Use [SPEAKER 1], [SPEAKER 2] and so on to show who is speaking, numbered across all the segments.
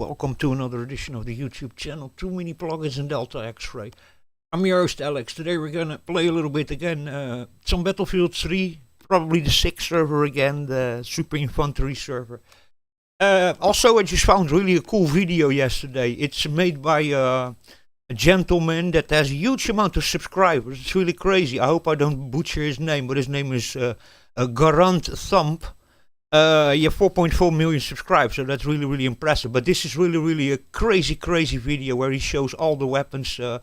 [SPEAKER 1] welcome to another edition of the YouTube channel, Too Many Plugins and Delta X-Ray. I'm your host Alex. Today we're gonna play a little bit again, some Battlefield 3, probably the SIC server again, the Super Infantry server. Also, I just found really a cool video yesterday. It's made by a gentleman that has a huge amount of subscribers. It's really crazy. I hope I don't butcher his name, but his name is Garant Thump. You have 4.4 million subscribers, so that's really impressive. But this is really a crazy video where he shows all the weapons from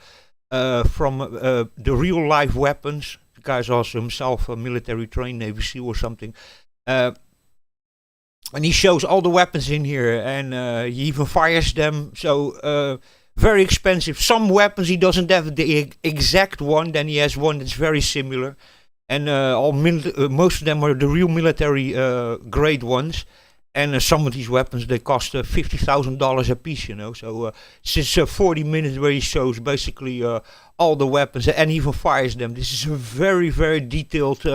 [SPEAKER 1] the real life weapons. The guy's also himself a military trained Navy SEAL or something. And he shows all the weapons in here, and he even fires them. So very expensive. Some weapons he doesn't have the exact one, then he has one that's very similar. And most of them are the real military grade ones. And some of these weapons, they cost $50,000 a piece, you know. So since 40 minutes where he shows basically all the weapons and even fires them. This is a very detailed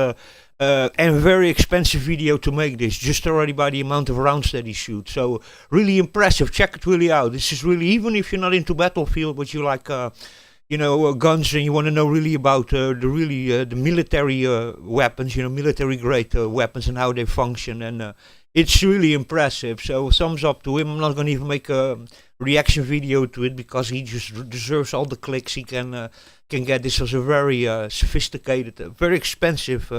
[SPEAKER 1] and very expensive video to make this, just already by the amount of rounds that he shoots. So really impressive. Check it really out. This is really, even if you're not into Battlefield, but you like guns, and you want to know really about the military weapons, military grade weapons and how they function, and it's really impressive. So thumbs up to him. I'm not going to even make a reaction video to it because he just deserves all the clicks he can get. This was a very sophisticated, very expensive,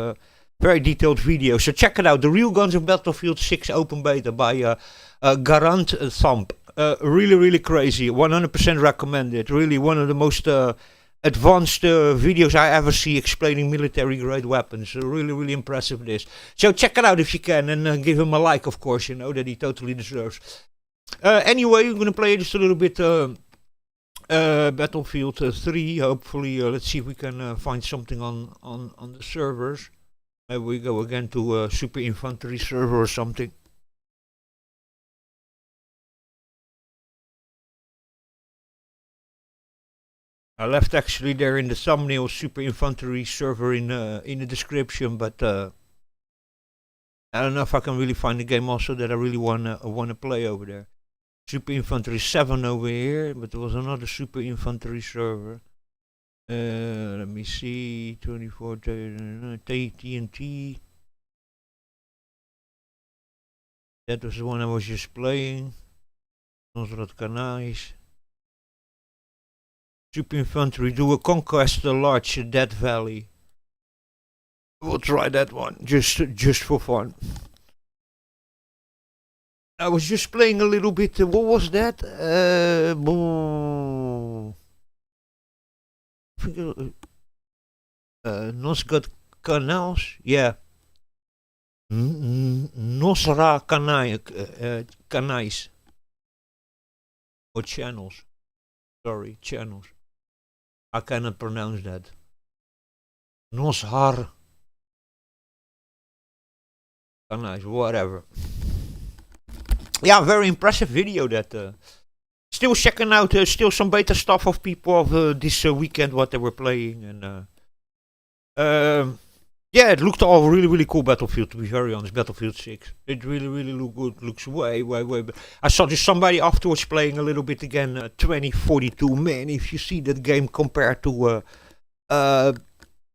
[SPEAKER 1] very detailed video. So check it out. The Real Guns of Battlefield 6 Open Beta by Garant Thump. Really crazy. 100% recommended. Really one of the most advanced videos I ever see explaining military grade weapons. Really impressive this. So check it out if you can, and give him a like, of course, that he totally deserves. Anyway, I'm going to play just a little bit Battlefield 3. Hopefully, let's see if we can find something on the servers. Maybe we go again to Super Infantry server or something. I left actually there in the thumbnail Super Infantry server in the description, but I don't know if I can really find a game also that I really wanna play over there. Super Infantry 7 over here, but there was another Super Infantry server. Let me see, 24 TNT. That was the one I was just playing. Nosrat Kanais. Super Infantry, do a conquest a large Dead Valley. We'll try that one, just for fun. I was just playing a little bit, what was that? Nosgat Canals? Yeah. Nosra Canais. Or channels. Sorry, channels. I cannot pronounce that. Noshar. Nice, whatever. Yeah, very impressive video that. Still checking out still some beta stuff of people of this weekend, what they were playing, and yeah, it looked all really cool. Battlefield, to be very honest, Battlefield 6. It really looked good. Looks way better. I saw just somebody afterwards playing a little bit again. 2042. Man, if you see that game compared to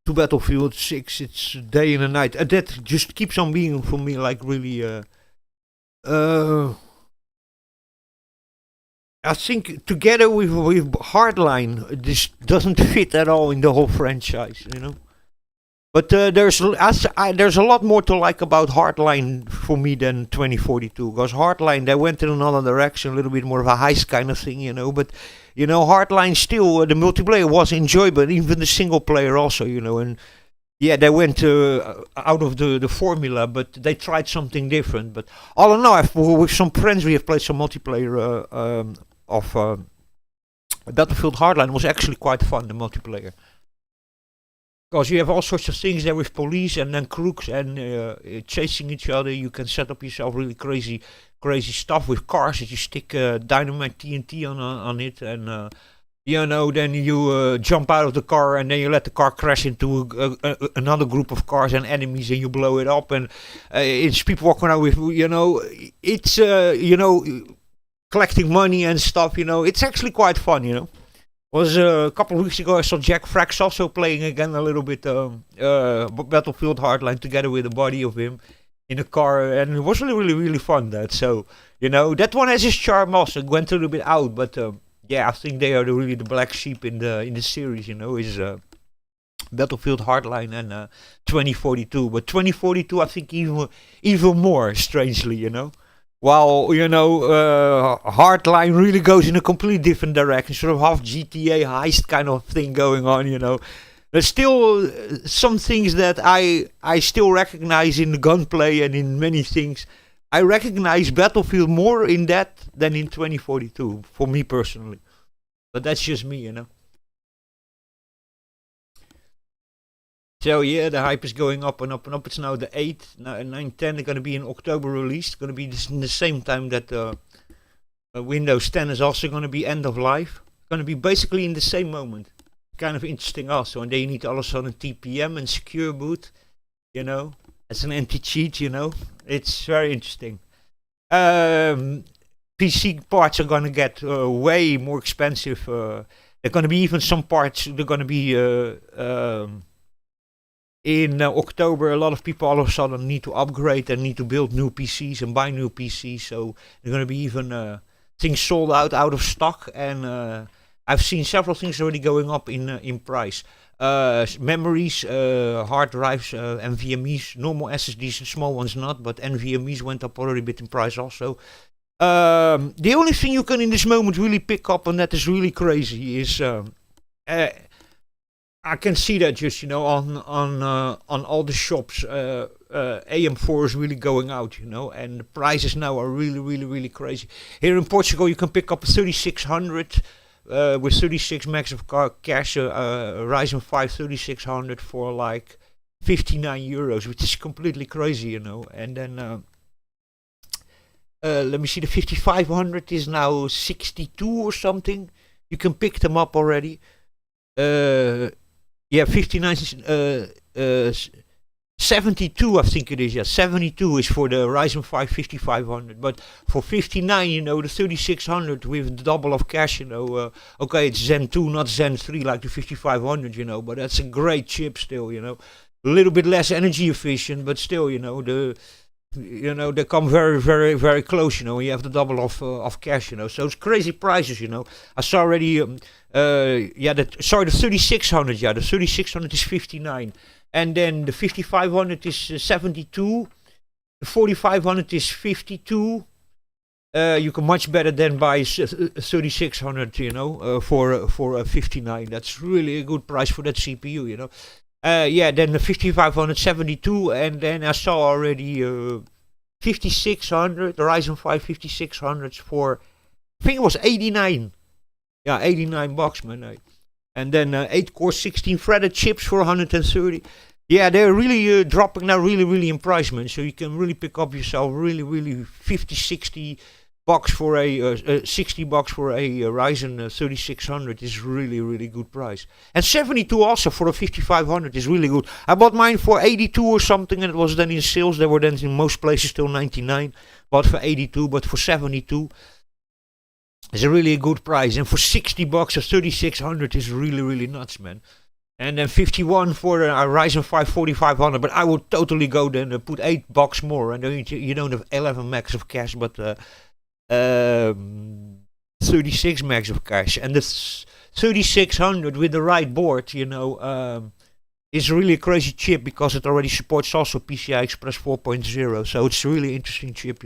[SPEAKER 1] Battlefield 6, it's day and a night. That just keeps on being for me like really. I think together with Hardline, this doesn't fit at all in the whole franchise, But there's a lot more to like about Hardline for me than 2042. Because Hardline, they went in another direction, a little bit more of a heist kind of thing, But, Hardline still, the multiplayer was enjoyable, even the single player also, And yeah, they went out of the formula, but they tried something different. But all in all, with some friends, we have played some multiplayer of Battlefield Hardline. It was actually quite fun, the multiplayer. Because you have all sorts of things there with police and then crooks and chasing each other. You can set up yourself really crazy stuff with cars that you stick dynamite TNT on it, and then you jump out of the car and then you let the car crash into another group of cars and enemies, and you blow it up, and it's people walking around with, it's collecting money and stuff. It's actually quite fun. Was a couple of weeks ago I saw Jack Frax also playing again a little bit Battlefield Hardline together with a buddy of him in a car, and it was really really really fun. That one has its charm also. It went a little bit out, but I think they are really the black sheep in the series. Is Battlefield Hardline and 2042, but 2042 I think even more strangely. While Hardline really goes in a completely different direction, sort of half GTA heist kind of thing going on. There's still some things that I still recognize in the gunplay and in many things. I recognize Battlefield more in that than in 2042, for me personally. But that's just me. So yeah, the hype is going up and up and up. It's now the 8th, 9, 10. They're going to be in October release. It's going to be in the same time that Windows 10 is also going to be end of life. Going to be basically in the same moment. Kind of interesting also. And then you need all of a sudden TPM and secure boot. As an anti-cheat. It's very interesting. PC parts are going to get way more expensive. There are going to be even some parts. They're going to be in October. A lot of people all of a sudden need to upgrade and need to build new PCs and buy new PCs. So they're going to be even things sold out of stock. And I've seen several things already going up in price. Memories, hard drives, NVMe's, normal SSDs, small ones not, but NVMe's went up already a bit in price also. The only thing you can in this moment really pick up, and that is really crazy, is I can see that just on all the shops. AM4 is really going out, and the prices now are really really really crazy. Here in Portugal, you can pick up a 3600 with 36 megs of cache, Ryzen 5 3600 for like 59 euros, which is completely crazy, And then let me see, the 5500 is now 62 or something. You can pick them up already. 59, 72 I think it is, 72 is for the Ryzen 5 5500, but for 59, the 3600 with the double of cache, okay, it's Zen 2, not Zen 3 like the 5500, but that's a great chip still, a little bit less energy efficient, but still, they come very, very, very close, you have the double of cache, so it's crazy prices, I saw already, the 3600, the 3600 is 59, and then the 5500 is 72, the 4500 is 52, you can much better than buy 3600, for 59, that's really a good price for that CPU, then the 5500 72, and then I saw already 5600, the Ryzen 5 5600s for, I think it was 89. Yeah, $89, man. And then 8-core 16-threaded chips for 130. Yeah, they're really dropping now really, really in price, man. So you can really pick up yourself really, really 50, 60 bucks for a $60 for a Ryzen 3600 is really, really good price. And 72 also for a 5500 is really good. I bought mine for 82 or something, and it was then in sales. They were then in most places still 99. Bought for 82, but for 72. It's a really good price, and for $60 a 3600 is really, really nuts, man. And then 51 for a Ryzen 5 4500, but I would totally go then put $8 more, and then you don't have 11 megs of cache, but 36 megs of cache. And the 3600 with the right board, is really a crazy chip because it already supports also PCI Express 4.0, so it's a really interesting chip,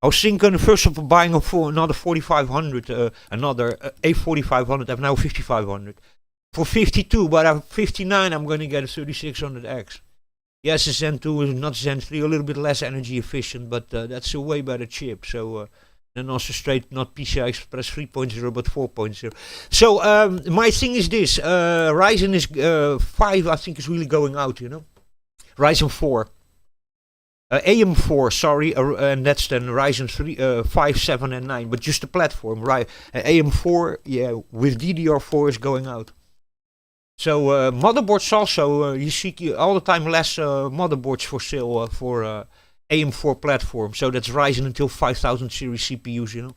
[SPEAKER 1] I was thinking first of buying another 4500, another A4500. I have now 5500 for 52, but at 59 I'm going to get a 3600X. Yes, a Zen 2 is not Zen 3, a little bit less energy efficient, but that's a way better chip. So and also straight not PCI Express 3.0 but 4.0. So my thing is this: Ryzen is 5. I think is really going out. Ryzen 4. AM4, sorry, and that's then Ryzen 3, 5, 7, and 9, but just the platform, right? AM4, with DDR4 is going out. So motherboards also, you see all the time less motherboards for sale for AM4 platform. So that's Ryzen until 5000 series CPUs,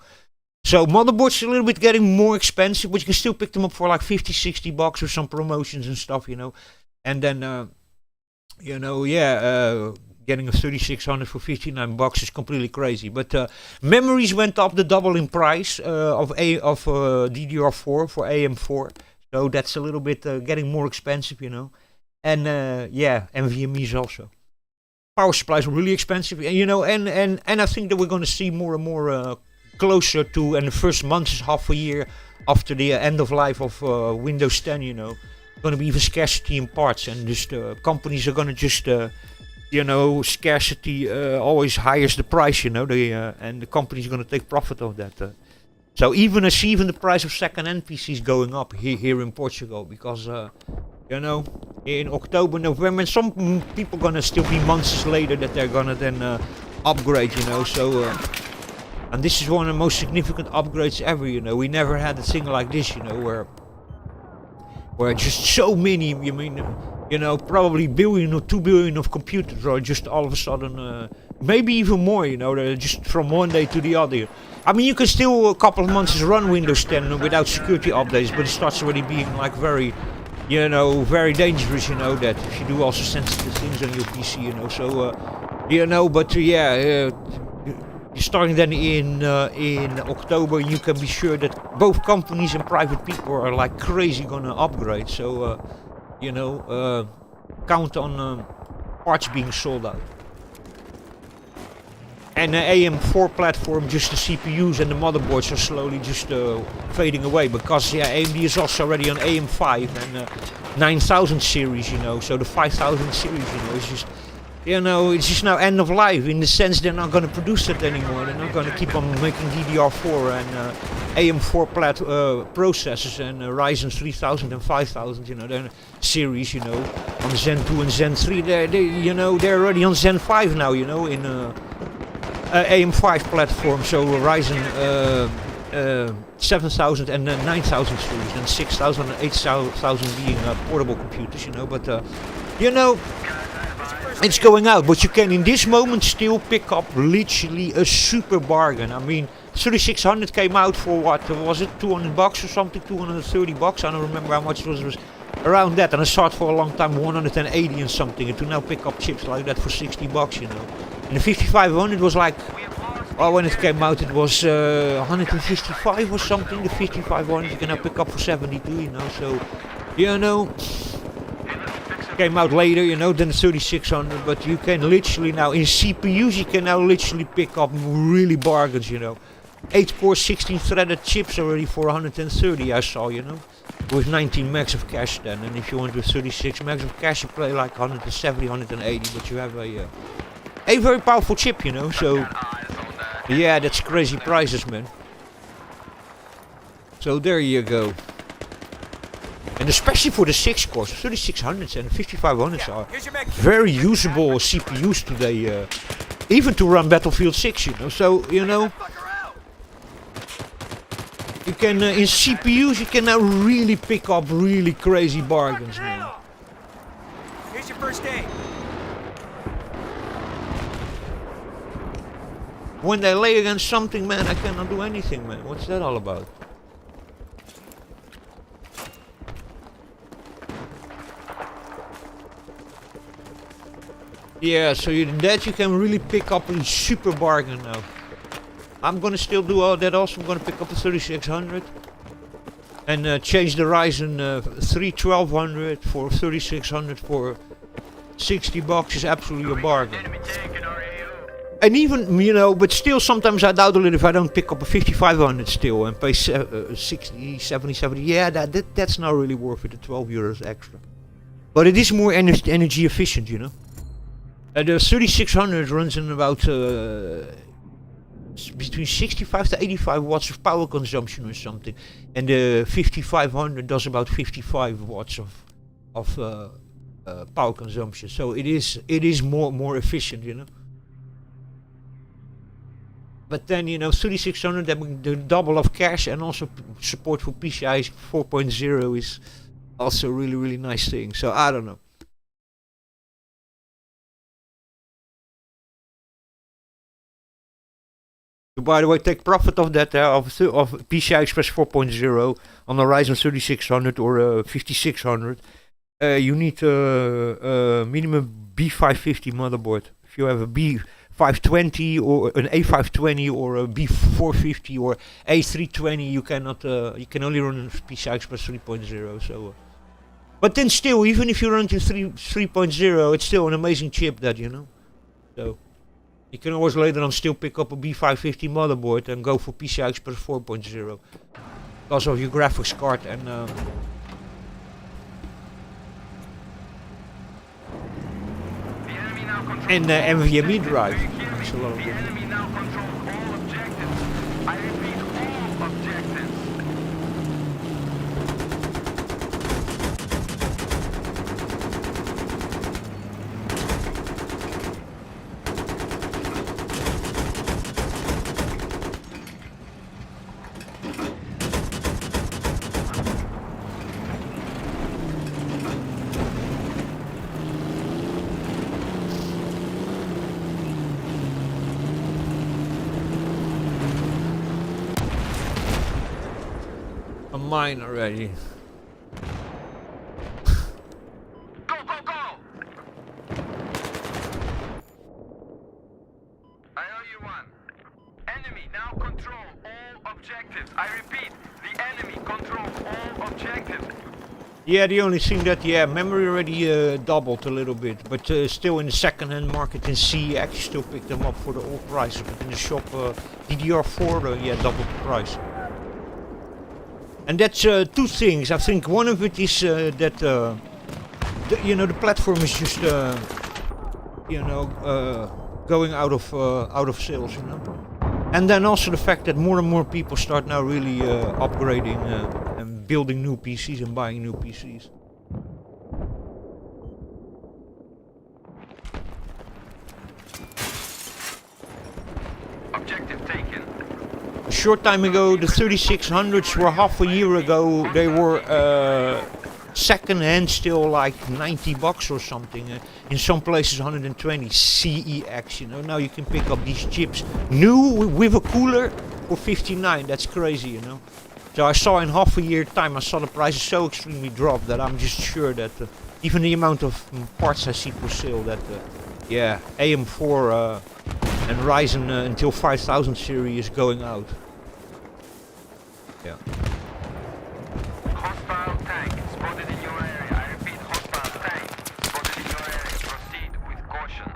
[SPEAKER 1] So motherboards are a little bit getting more expensive, but you can still pick them up for like 50, 60 bucks with some promotions and stuff, And then, getting a 3600 for 59 bucks is completely crazy. But memories went up the double in price of DDR4 for AM4. So that's a little bit getting more expensive, And NVMe's also. Power supplies are really expensive, and I think that we're going to see more and more closer to, and the first month is half a year after the end of life of Windows 10, going to be even scarcity in parts, and just companies are going to just, scarcity always hires the price, and the companies are going to take profit of that. So even the price of second-hand PCs going up here in Portugal, because in October, November, and some people gonna still be months later that they're gonna then upgrade, So, and this is one of the most significant upgrades ever, We never had a thing like this, where just so many, probably billion or 2 billion of computers are just all of a sudden, maybe even more, they're just from one day to the other. I mean, you can still a couple of months run Windows 10 without security updates, but it starts already being like very, very dangerous, that if you do also sensitive things on your PC, So, starting then in October, you can be sure that both companies and private people are like crazy gonna upgrade. So, count on parts being sold out. And the AM4 platform, just the CPUs and the motherboards are slowly just fading away, because AMD is also already on AM5 and 9000 series, So the 5000 series, is just, it's just now end of life, in the sense they're not going to produce it anymore. They're not going to keep on making DDR4 and AM4 processors and Ryzen 3000 and 5000, they're series, on Zen 2 and Zen 3. They're already on Zen 5 now, in AM5 platform, so Ryzen 7000 and 9000 series, and 6000 and 8000 being portable computers, But, it's going out, but you can in this moment still pick up literally a super bargain. I mean, 3600 came out for what was it, 200 bucks or something, 230 bucks. I don't remember how much it was around that. And I started for a long time 180 and something, and to now pick up chips like that for 60 bucks, And the 5500 was like, well, when it came out, it was 155 or something. The 5500 you can now pick up for 72, So, came out later, than the 3600, but you can literally now, in CPUs, you can now literally pick up really bargains, 8-core, 16-threaded chips already for 130, I saw, with 19 megs of cache then, and if you want with 36 megs of cache, you play like 170, 180, but you have a very powerful chip, So, yeah, that's crazy prices, man. So there you go. And especially for the 6 cores, 3600s and 5500s are very usable CPUs today, even to run Battlefield 6, So, you can, in CPUs, you can now really pick up really crazy bargains, man.
[SPEAKER 2] Here's your first aid.
[SPEAKER 1] When they lay against something, man, I cannot do anything, man. What's that all about? Yeah, so that you can really pick up a super bargain now. I'm gonna still do all that also. I'm gonna pick up the 3600 and change the Ryzen 3 1200 for 3600 for 60 bucks is absolutely a bargain. And even, but still sometimes I doubt a little if I don't pick up a 5500 still and pay 60, 70, 70. Yeah, that's not really worth it, the 12 euros extra. But it is more energy efficient, the 3600 runs in about between 65 to 85 watts of power consumption or something, and the 5500 does about 55 watts of power consumption. So it is more efficient, But then 3600, the double of cache and also support for PCI 4.0 is also a really, really nice thing. So I don't know. By the way, take profit of that of PCI Express 4.0 on a Ryzen 3600 or 5600. You need a minimum B550 motherboard. If you have a B520 or an A520 or a B450 or A320, you cannot. You can only run PCI Express 3.0. So, but then still, even if you run to 3.0, it's still an amazing chip. That you know. So. You can always later on still pick up a B550 motherboard and go for PCI Express 4.0 because of your graphics card and NVMe drive. That's a lot of it. Mine already.
[SPEAKER 3] Go, go, go! I owe you one. Enemy now control all objectives. I repeat, the enemy controls all objectives.
[SPEAKER 1] Yeah, the only thing that, memory already doubled a little bit, but still in the second-hand market in C, actually still picked them up for the old price. But in the shop, DDR4, doubled the price. And that's two things. I think one of it is that the platform is just going out of sales, you know. And then also the fact that more and more people start now really upgrading and building new PCs and buying new PCs.
[SPEAKER 3] Objective taken.
[SPEAKER 1] A short time ago, the 3600s were half a year ago. They were second hand, still like $90 or something. In some places, 120 CEX. You know, now you can pick up these chips new with a cooler for 59. That's crazy, you know. So I saw in half a year time, I saw the prices so extremely drop that I'm just sure that even the amount of parts I see for sale that AM4 and Ryzen until 5000 series is going out. Yeah.
[SPEAKER 3] Hostile tank spotted in your area. I repeat, hostile tank spotted in your area. Proceed with caution.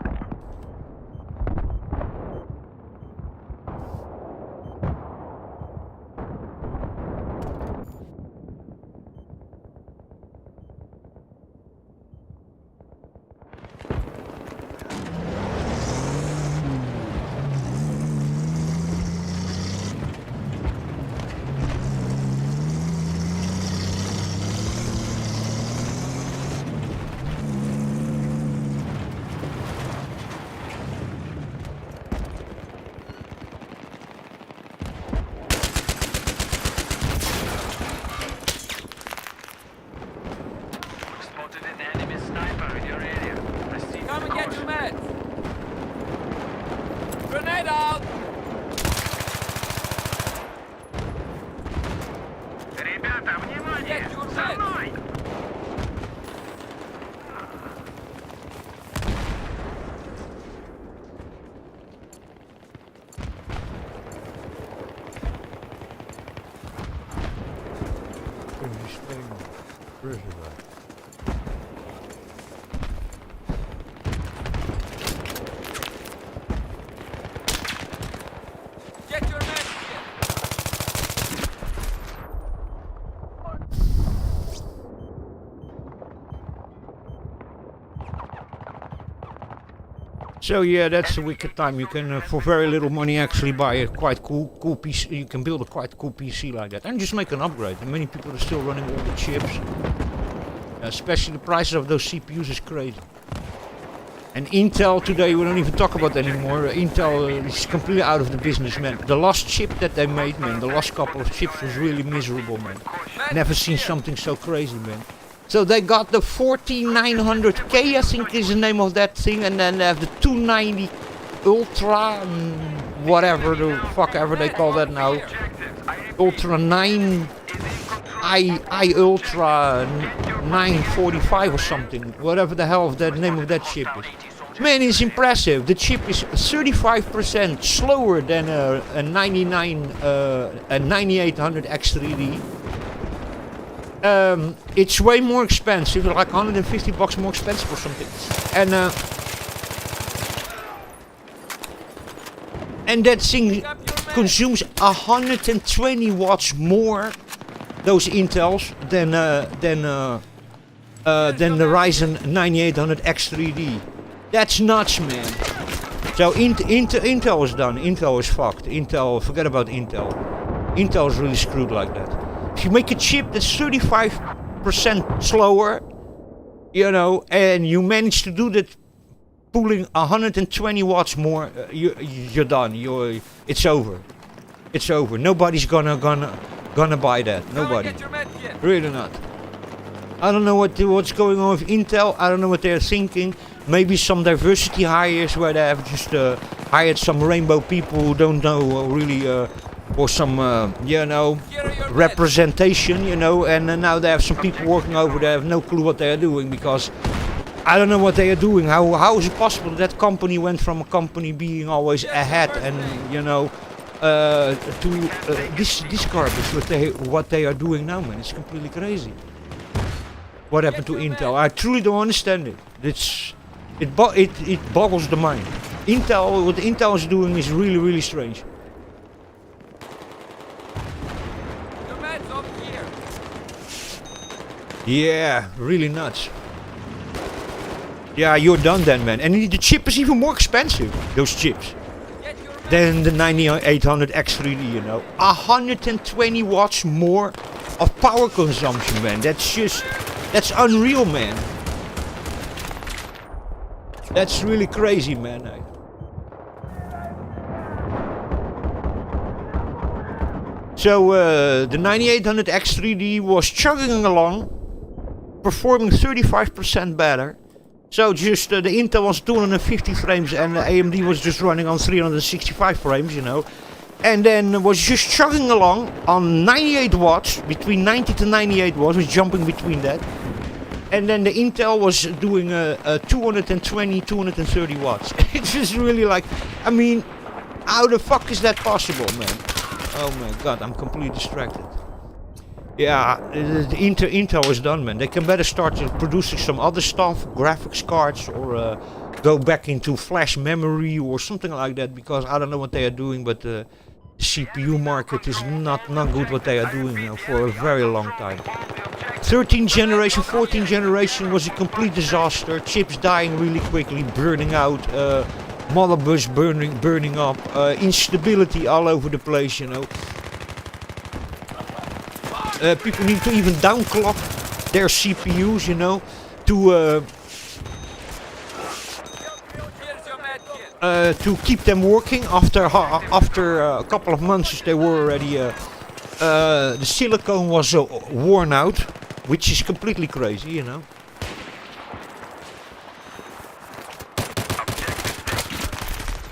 [SPEAKER 1] So yeah, that's a wicked time. You can, for very little money, actually buy a quite cool PC. You can build a quite cool PC like that, and just make an upgrade. And many people are still running all the chips. Especially the prices of those CPUs is crazy. And Intel today, we don't even talk about anymore. Intel is completely out of the business, man. The last chip that they made, man, the last couple of chips was really miserable, man. Never seen something so crazy, man. So they got the 14900K, I think is the name of that thing, and then they have the 290 Ultra whatever the fuck ever they call that now. Ultra 9, I Ultra 945 or something. Whatever the hell the name of that chip is. Man, it's impressive. The chip is 35% slower than a 9800 X3D. It's way more expensive, like $150 more expensive or something. And that thing consumes 120 watts more, those Intels, than the Ryzen 9800 X3D. That's nuts, man. So Intel is done. Intel is fucked. Intel, forget about Intel. Intel is really screwed like that. If you make a chip that's 35% slower, you know, and you manage to do that, pulling 120 watts more, you're done. It's over. It's over. Nobody's gonna buy that. Nobody. Really not. I don't know what's going on with Intel. I don't know what they're thinking. Maybe some diversity hires where they have just hired some rainbow people who don't know really, or some, you know, representation, you know, and now they have some people working over there, have no clue what they are doing, because I don't know what they are doing. How is it possible that company went from a company being always ahead and, you know, to this garbage, what they are doing now, man. It's completely crazy. What happened to Intel? I truly don't understand it. It boggles the mind. What Intel is doing is really, really strange. Yeah, really nuts. Yeah, you're done then, man. And the chip is even more expensive, those chips, than the 9800 X3D, you know. 120 watts more of power consumption, man. That's unreal, man. That's really crazy, man. So the 9800 X3D was chugging along, performing 35% better. So just the Intel was 250 frames and the AMD was just running on 365 frames, you know. And then was just chugging along on 98 watts, between 90 to 98 watts, was jumping between that. And then the Intel was doing 220, 230 watts. It's just really like, I mean, how the fuck is that possible, man? Oh my god, I'm completely distracted. Yeah, the Intel is done, man. They can better start producing some other stuff, graphics cards, or go back into flash memory or something like that, because I don't know what they are doing, but the CPU market is not good what they are doing now for a very long time. 13th generation, 14th generation was a complete disaster. Chips dying really quickly, burning out, motherboards burning up, instability all over the place, you know. People need to even downclock their CPUs, you know, to keep them working after a couple of months. They were already the silicone was worn out, which is completely crazy, you know.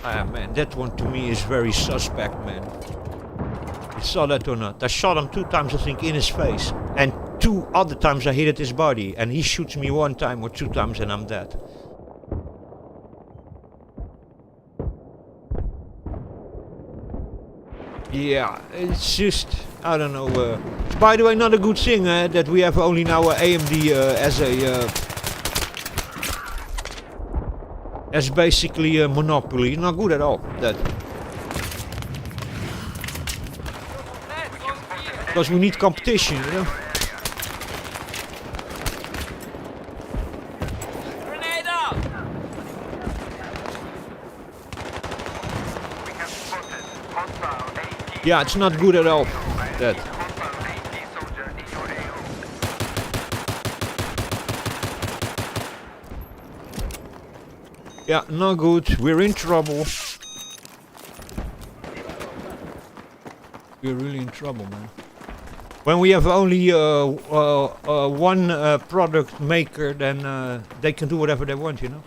[SPEAKER 1] Ah man, that one to me is very suspect, man. You saw that or not? I shot him 2 times, I think, in his face, and 2 other times I hit at his body, and he shoots me 1 time or 2 times and I'm dead. Yeah, it's just, I don't know. By the way, not a good thing that we have only now AMD as basically a monopoly. Not good at all. That. Because we need competition, you know. Yeah, it's not good at all. That. Yeah, not good. We're in trouble. We're really in trouble, man. When we have only one product maker, then they can do whatever they want, you know.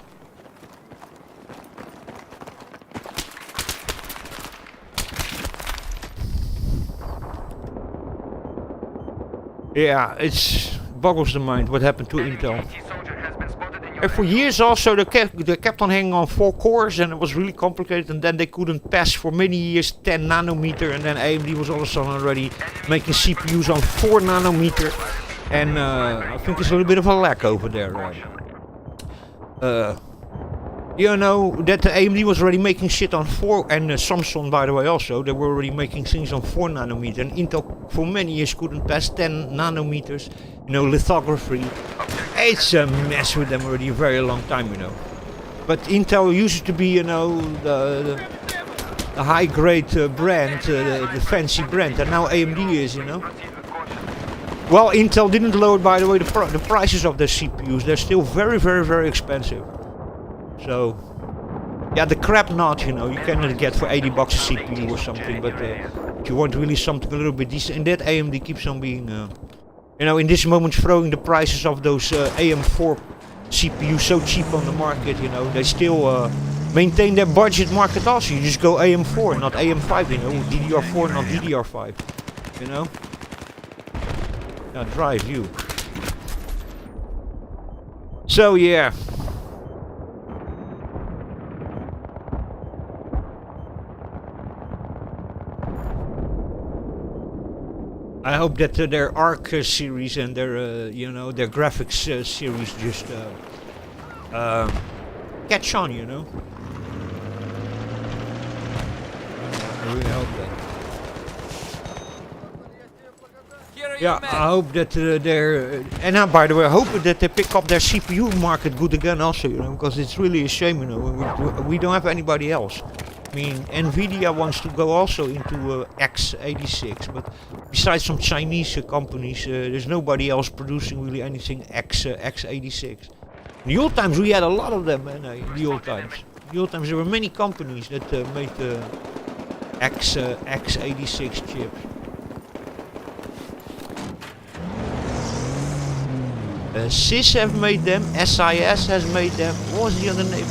[SPEAKER 1] Yeah, it's boggles the mind what happened to
[SPEAKER 3] Enemy
[SPEAKER 1] Intel.
[SPEAKER 3] AT soldier has been spotted in your
[SPEAKER 1] And for years also they kept on hanging on 4 cores and it was really complicated, and then they couldn't pass for many years 10 nanometer, and then AMD was all of a sudden already making CPUs on 4 nanometer, and I think there's a little bit of a lack over there. You know that the AMD was already making shit on 4, and Samsung by the way also, they were already making things on 4 nanometer, and Intel for many years couldn't pass 10 nanometers, you know, lithography. It's a mess with them already a very long time, you know. But Intel used to be, you know, the high grade brand, the fancy brand, and now AMD is, you know.
[SPEAKER 3] proceed with caution.
[SPEAKER 1] Well, Intel didn't lower, by the way, the prices of their CPUs. They're still very, very, very expensive. So, yeah, the crap not, you know, you cannot get for 80 bucks a CPU or something, but if you want really something a little bit decent, and that AMD keeps on being, you know, in this moment throwing the prices of those AM4 CPUs so cheap on the market, you know, they still maintain their budget market also. You just go AM4, not AM5, you know, DDR4, not DDR5, you know. Now drive you. So, yeah. I hope that their ARC series and their, you know, their graphics series just catch on, you know. I really hope that.
[SPEAKER 2] Here are
[SPEAKER 1] Yeah,
[SPEAKER 2] your men.
[SPEAKER 1] I hope that they're, and by the way, I hope that they pick up their CPU market good again also, you know, because it's really a shame, you know, we don't have anybody else. I mean, Nvidia wants to go also into x86, but besides some Chinese companies, there's nobody else producing really anything x86. In the old times, we had a lot of them, man. In the old times, there were many companies that made x86 chips. SIS have made them, SIS has made them. What was the other name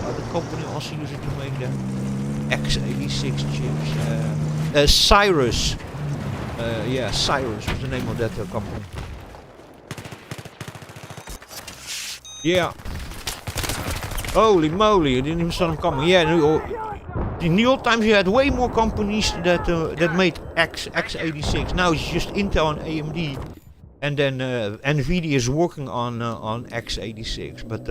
[SPEAKER 1] of the company also used to make them? x86 chips. Cyrus. Yeah, Cyrus was the name of that company. Yeah. Holy moly, I didn't even saw them coming. Yeah, in the old times you had way more companies that made x86. Now it's just Intel and AMD. And then Nvidia is working on x86, but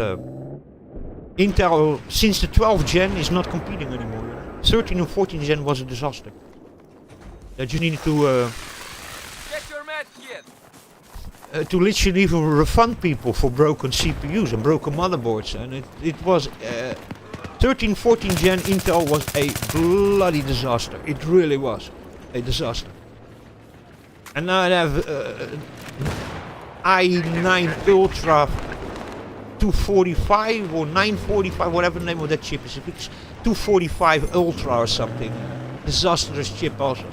[SPEAKER 1] Intel since the 12th gen is not competing anymore. 13 and 14 gen was a disaster. They just needed to
[SPEAKER 2] Get your med kit.
[SPEAKER 1] to literally even refund people for broken CPUs and broken motherboards, and it was 13, 14 gen Intel was a bloody disaster. It really was a disaster. And now I have i9 Ultra 245 or 945, whatever the name of that chip is. It's 245 Ultra or something. Disastrous chip also.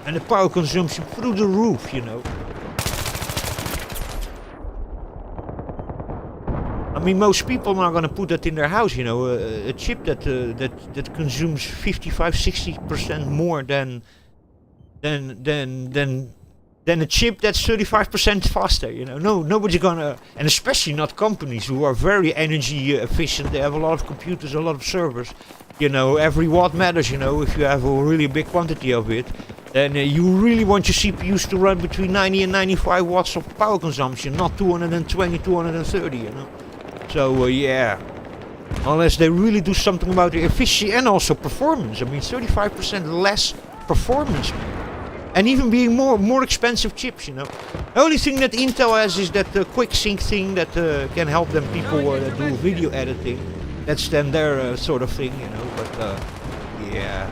[SPEAKER 1] And the power consumption through the roof, you know. I mean, most people are going to put that in their house, you know, a chip that consumes 55-60% more than a chip that's 35% faster, you know. Nobody's gonna, and especially not companies who are very energy efficient. They have a lot of computers, a lot of servers, you know. Every watt matters, you know. If you have a really big quantity of it, then you really want your CPUs to run between 90 and 95 watts of power consumption, not 220, 230, you know. So yeah, unless they really do something about the efficiency and also performance. I mean, 35% less performance, man. And even being more expensive chips, you know. The only thing that Intel has is that quick sync thing that can help them people that do video editing. That's then their sort of thing, you know. But yeah,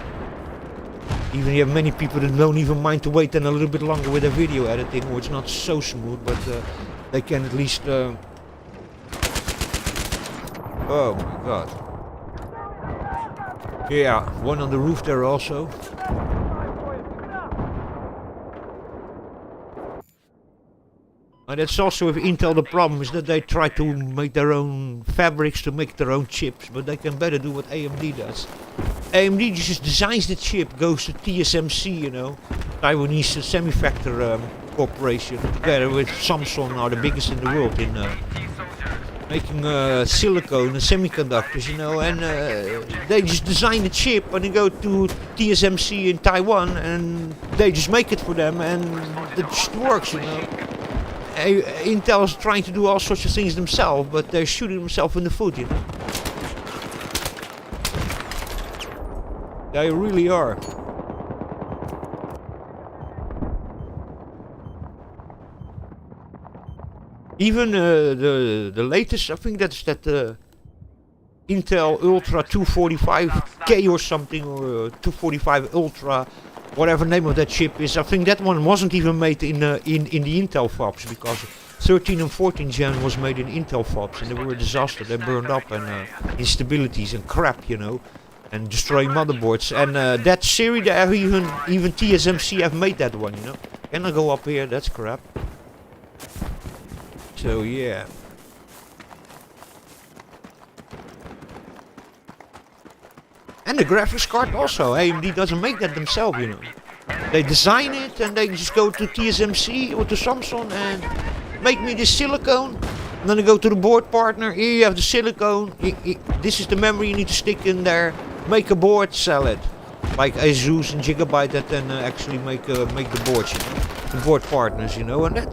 [SPEAKER 1] even you have many people that don't even mind to wait then a little bit longer with their video editing, or it's not so smooth, but they can at least. Oh my god. Yeah, one on the roof there also. And that's also with Intel, the problem is that they try to make their own fabrics to make their own chips, but they can better do what AMD does. AMD just designs the chip, goes to TSMC, you know, Taiwanese semi-factor corporation, together with Samsung, are the biggest in the world in making silicone and semiconductors, you know, and they just design a chip and they go to TSMC in Taiwan and they just make it for them and it just works, you know. Intel's trying to do all sorts of things themselves, but they're shooting themselves in the foot, you know. They really are. Even the latest, I think that's that Intel Ultra 245K or something, or 245 Ultra, whatever name of that chip is. I think that one wasn't even made in the Intel fabs, because 13 and 14 gen was made in Intel fabs and they were a disaster. They burned up and instabilities and crap, you know, and destroying motherboards. And that series, they have even TSMC have made that one, you know. Can I go up here? That's crap. So yeah. And the graphics card also, AMD doesn't make that themselves, you know. They design it and they just go to TSMC or to Samsung and make me this silicone. And then they go to the board partner, here you have the silicone, this is the memory you need to stick in there, make a board, sell it. Like Asus and Gigabyte that then actually make the boards, you know. The board partners, you know, and that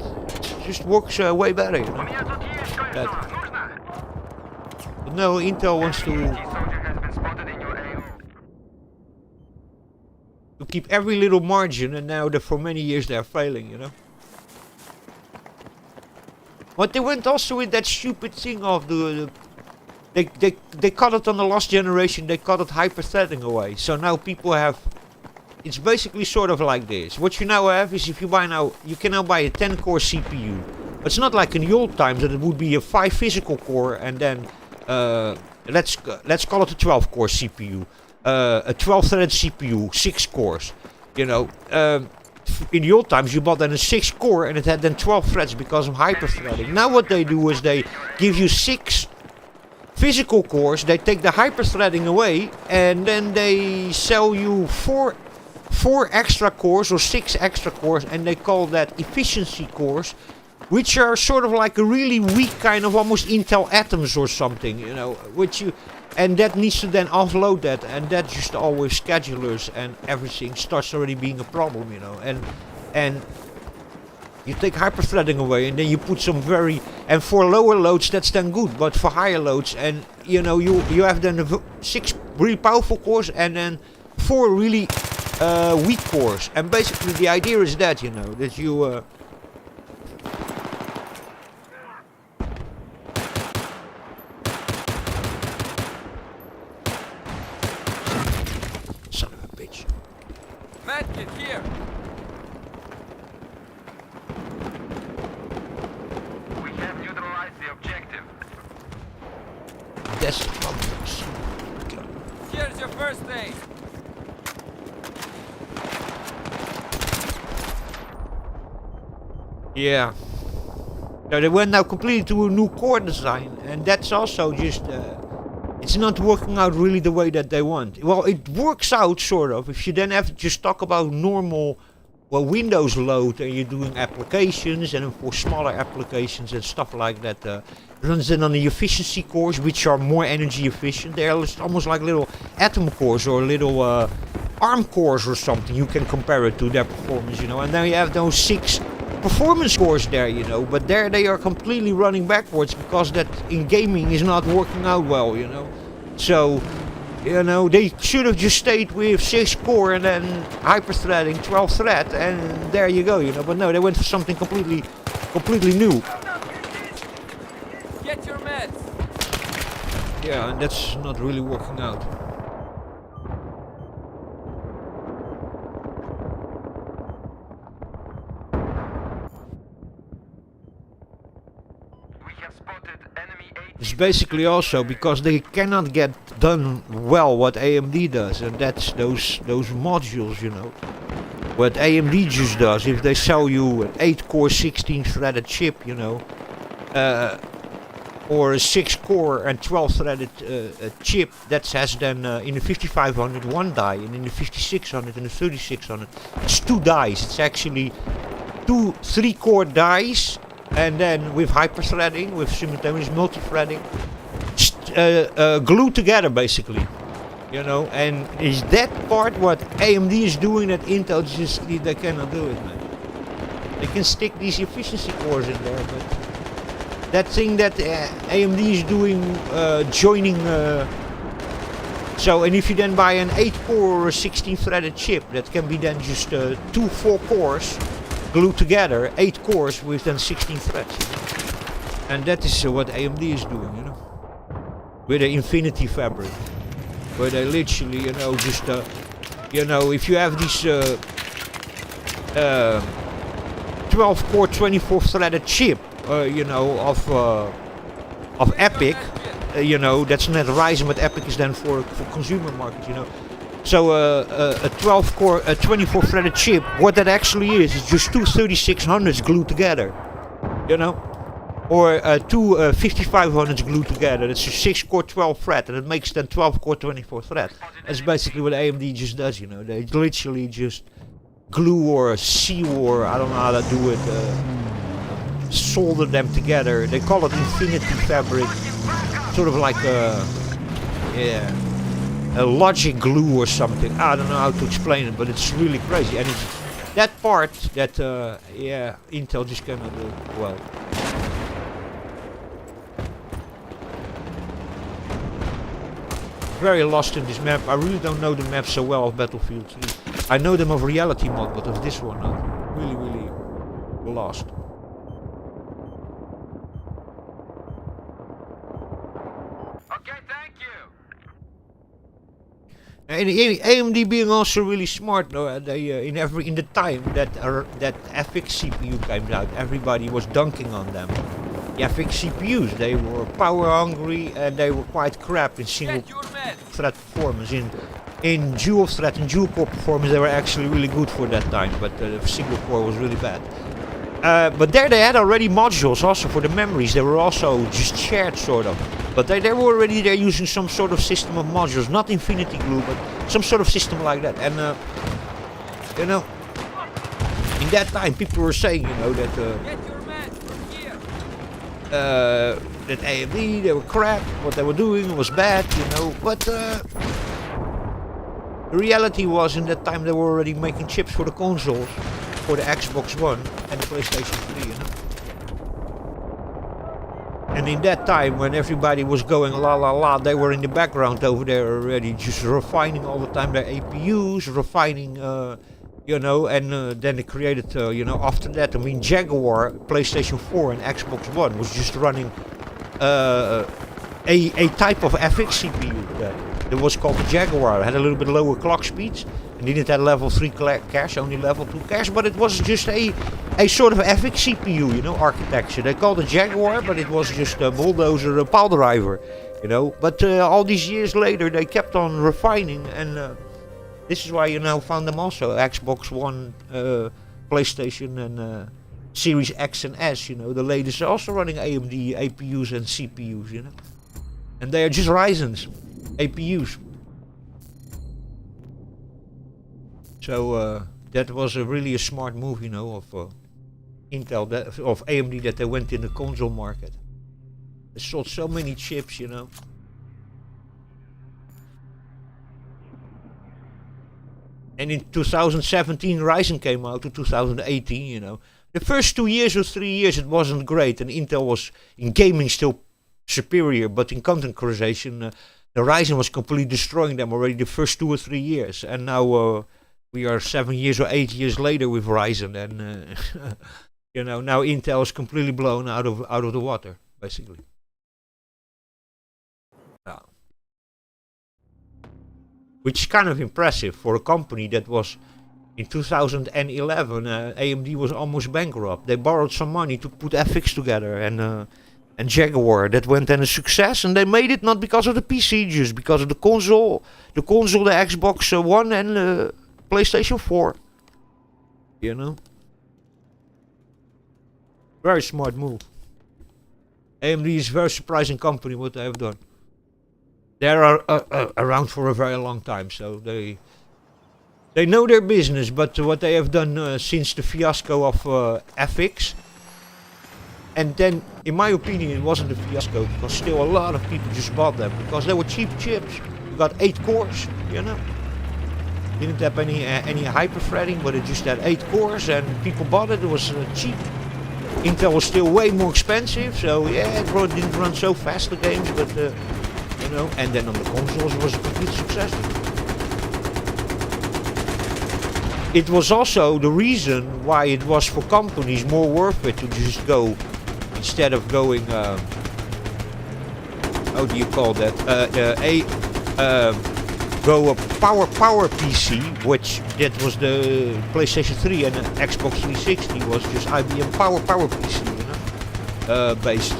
[SPEAKER 1] just works way better, you know. But no, Intel wants to keep every little margin, and now for many years they're failing, you know. But they went also with that stupid thing of they cut it on the last generation, they cut it hyper-threading away. So now people have, it's basically sort of like this. What you now have is, if you buy now, you can now buy a 10-core CPU. It's not like in the old times that it would be a 5 physical core and then let's call it a 12-core CPU, a 12-threaded CPU, 6 cores. You know, in the old times you bought then a 6-core and it had then 12 threads because of hyper-threading. Now what they do is they give you 6 physical cores, they take the hyper-threading away, and then they sell you 4 extra cores or 6 extra cores, and they call that efficiency cores, which are sort of like a really weak kind of almost Intel Atoms or something, you know, and that needs to then offload that, and that just always schedulers and everything starts already being a problem, you know, and you take hyper-threading away and then you put some and for lower loads that's then good, but for higher loads, and you know, you have then 6 really powerful cores and then 4 really weak cores, and basically the idea is that, you know, that you son of a bitch.
[SPEAKER 2] Medkit here.
[SPEAKER 1] That's the problem.
[SPEAKER 2] Here's your first aid.
[SPEAKER 1] Yeah. So they went now completely to a new core design, and that's also just it's not working out really the way that they want. Well, it works out sort of if you then have to just talk about normal, well, Windows load, and you're doing applications, and for smaller applications and stuff like that, runs then on the efficiency cores, which are more energy efficient. They're almost like little Atom cores or little ARM cores or something. You can compare it to their performance, you know. And then you have those 6 performance cores there, you know. But there they are completely running backwards because that in gaming is not working out well, you know. So, you know, they should have just stayed with 6 core and then hyper-threading, 12 thread, and there you go, you know. But no, they went for something completely new.
[SPEAKER 2] Get your meds.
[SPEAKER 1] Yeah, and that's not really working out.
[SPEAKER 3] We have spotted enemy
[SPEAKER 1] It's basically also because they cannot get done well what AMD does, and that's those modules, you know. What AMD just does, if they sell you an 8-core 16-threaded chip, you know, or a 6-core and 12-threaded chip that has then in the 5500 1 die, and in the 5600 and the 3600 it's 2 dies. It's actually 2 3-core dies, and then with hyper-threading, with simultaneous multi-threading, glued together basically. You know, and is that part what AMD is doing that Intel just they cannot do it, man. They can stick these efficiency cores in there, but that thing that AMD is doing, joining. So, and if you then buy an 8-core or a 16-threaded chip, that can be then just 2 4 cores glued together, 8 cores with then 16 threads. You know? And that is what AMD is doing, you know, with the Infinity Fabric, where they literally, you know, just, you know, if you have these 12-core, 24-threaded chip, you know, of Epic. You know, that's not Ryzen, but Epic is then for consumer market, you know. So a 12-core, a 24-threaded chip, what that actually is just two 3600s glued together, you know, or two 5500s glued together. That's a 6-core 12-thread, and it makes then 12-core 24-thread. That's basically what AMD just does, you know. They literally just glue or seal, or I don't know how to do it, solder them together. They call it Infinity Fabric. Sort of like a logic glue or something. I don't know how to explain it, but it's really crazy. And it's that part that, Intel just cannot do well. Very lost in this map. I really don't know the map so well of Battlefield 3. I know them of Reality Mod, but of this one, not. Really, really lost.
[SPEAKER 3] Okay, thank you.
[SPEAKER 1] And AMD being also really smart, though, they in the time that FX CPU came out, everybody was dunking on them. The FX CPUs, they were power hungry and they were quite crap in single thread performance. In dual thread and dual core performance, they were actually really good for that time, but single core was really bad. But there they had already modules also for the memories. They were also just shared, sort of. But they were already there using some sort of system of modules, not Infinity Glue, but some sort of system like that. And you know, in that time, people were saying, you know, that that AMD, they were crap. What they were doing was bad, you know. But the reality was, in that time, they were already making chips for the consoles, for the Xbox One and the PlayStation 3, you know. And in that time, when everybody was going la la la, they were in the background over there already, just refining all the time their APUs, refining, you know, and then they created, you know, after that, I mean, Jaguar, PlayStation 4 and Xbox One was just running a type of FX CPU that was called the Jaguar. It had a little bit lower clock speeds, and didn't have level 3 cache, only level 2 cache, but it was just a sort of FX CPU, you know, architecture. They called it Jaguar, but it was just a bulldozer, a pile driver, you know. But all these years later, they kept on refining, and this is why you now found them also Xbox One, PlayStation, and Series X and S, you know. The latest are also running AMD APUs and CPUs, you know. And they are just Ryzen's APUs. So that was really a smart move, you know, of Intel, of AMD, that they went in the console market. They sold so many chips, you know. And in 2017, Ryzen came out, to 2018, you know. The first 2 years or 3 years, it wasn't great, and Intel was in gaming still superior, but in content creation, the Ryzen was completely destroying them already the first 2 or 3 years, and now we are 7 years or 8 years later with Ryzen, and you know, now Intel is completely blown out of the water, basically. Which is kind of impressive for a company that was, in 2011, AMD was almost bankrupt. They borrowed some money to put FX together, and Jaguar, that went then a success, and they made it not because of the PC, just because of the console, the Xbox One and PlayStation 4. You know? Very smart move. AMD is a very surprising company what they have done. They are around for a very long time, so they They know their business, but what they have done since the fiasco of FX, and then, in my opinion, it wasn't a fiasco because still a lot of people just bought them because they were cheap chips. You got 8 cores, you know. Didn't have any hyper-threading, but it just had 8 cores, and people bought it. It was cheap. Intel was still way more expensive, so yeah, it didn't run so fast the games, but you know. And then on the consoles, it was a complete success. It was also the reason why it was for companies more worth it to just go, instead of going, how do you call that, go a power PC, which that was the PlayStation 3 and the Xbox 360 was just IBM power PC, you know, based,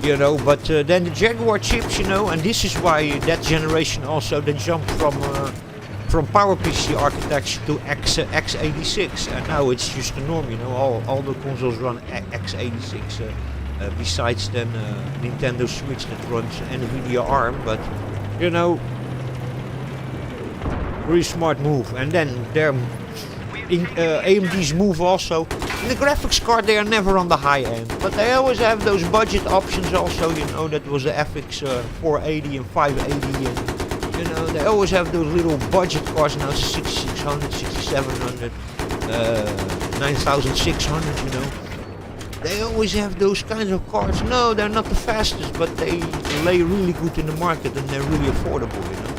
[SPEAKER 1] you know. But then the Jaguar chips, you know, and this is why that generation also then jumped from PowerPC architecture to x86, and now it's just the norm, you know. All the consoles run x86, besides then Nintendo Switch that runs NVIDIA ARM, but you know, really smart move. And then their AMD's move also. In the graphics card they are never on the high end, but they always have those budget options also, you know. That was the FX 480 and 580 and you know, they always have those little budget cards now, 6600, 6700, 9600, you know. They always have those kinds of cards. No, they're not the fastest, but they lay really good in the market and they're really affordable, you know.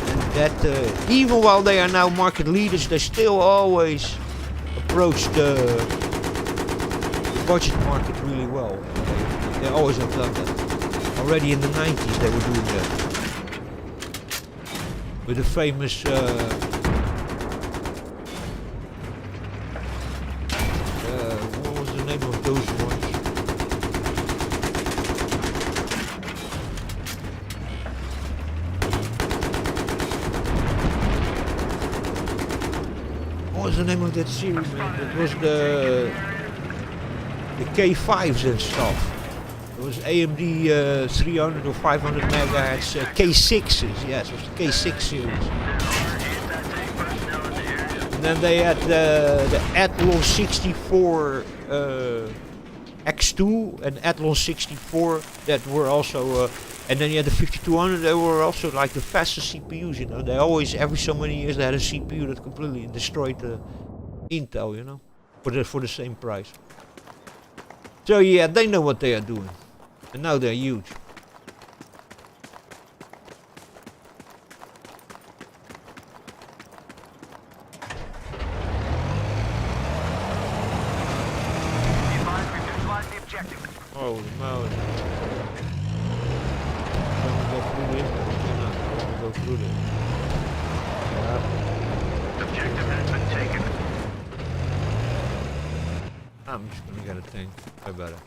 [SPEAKER 1] And that, even while they are now market leaders, they still always approach the budget market really well. They always have done that. Already in the 90s they were doing that. With the famous what was the name of those ones? What was the name of that series, man? It was the K5s and stuff. It was AMD 300 or 500 megahertz K6s, yes, it was the K6 series. And then they had the Athlon 64 X2 and Athlon 64 that were also, and then you had the 5200, they were also like the fastest CPUs, you know. They always, every so many years, they had a CPU that completely destroyed Intel, you know, for the same price. So yeah, they know what they are doing. And now they're huge. Oh, no. Can we go through this? No, can we go through this?
[SPEAKER 3] Objective has been taken.
[SPEAKER 1] I'm just gonna get a tank. I better.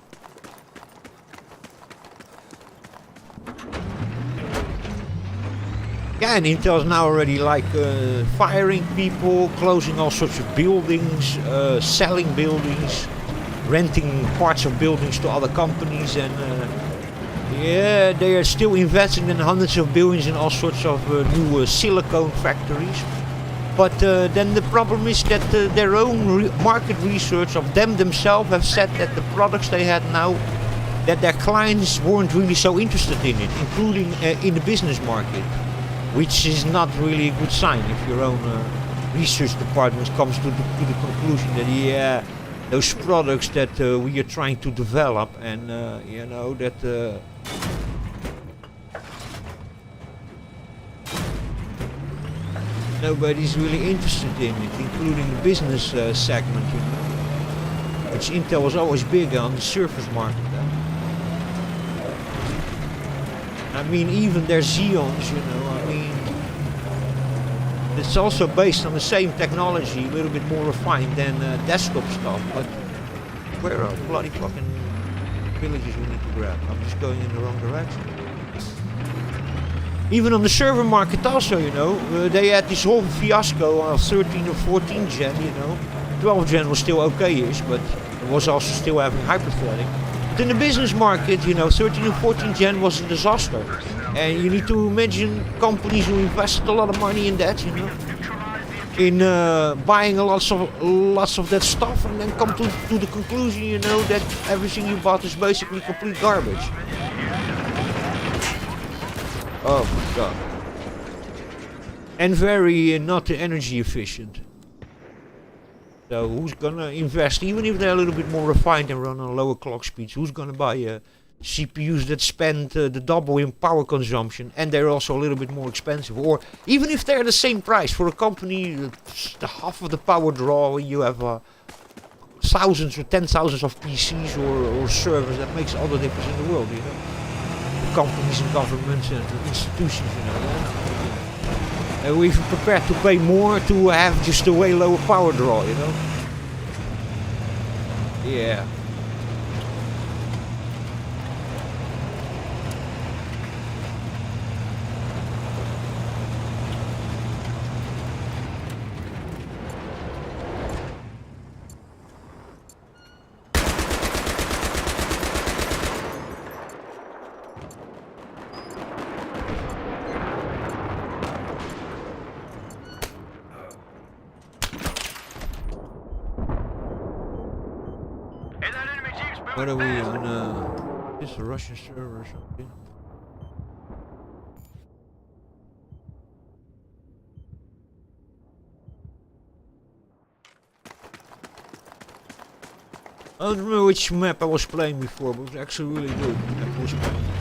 [SPEAKER 1] Yeah, and Intel's now already like firing people, closing all sorts of buildings, selling buildings, renting parts of buildings to other companies, and yeah, they are still investing in hundreds of billions in all sorts of new silicone factories. But then the problem is that their own market research of themselves have said that the products they had now, that their clients weren't really so interested in it, including in the business market. Which is not really a good sign if your own research department comes to the conclusion that yeah, those products that we are trying to develop and you know that nobody's really interested in it, including the business segment, you know, which Intel was always big on the surface market. I mean, even their Xeons, you know, I mean, it's also based on the same technology, a little bit more refined than desktop stuff, but where are the bloody fucking villages we need to grab? I'm just going in the wrong direction. Even on the server market also, you know, they had this whole fiasco of 13 or 14 gen, you know. 12 gen was still okay-ish, but it was also still having hyperthreading. But in the business market, you know, 13 and 14 gen was a disaster. And you need to imagine companies who invested a lot of money in that, you know. in buying lots of that stuff and then come to the conclusion, you know, that everything you bought is basically complete garbage. Oh my god. And very not energy efficient. So who's gonna invest, even if they're a little bit more refined and run on lower clock speeds, who's gonna buy CPUs that spend the double in power consumption and they're also a little bit more expensive? Or even if they're the same price for a company, the half of the power draw, you have thousands or 10,000s of PCs or servers, that makes all the difference in the world, you know. The companies and governments and institutions, you know. We're even prepared to pay more to have just a way lower power draw, you know. Yeah. What are we on? This is a Russian server or something. I don't remember which map I was playing before, but it was actually really good. The map I was playing before.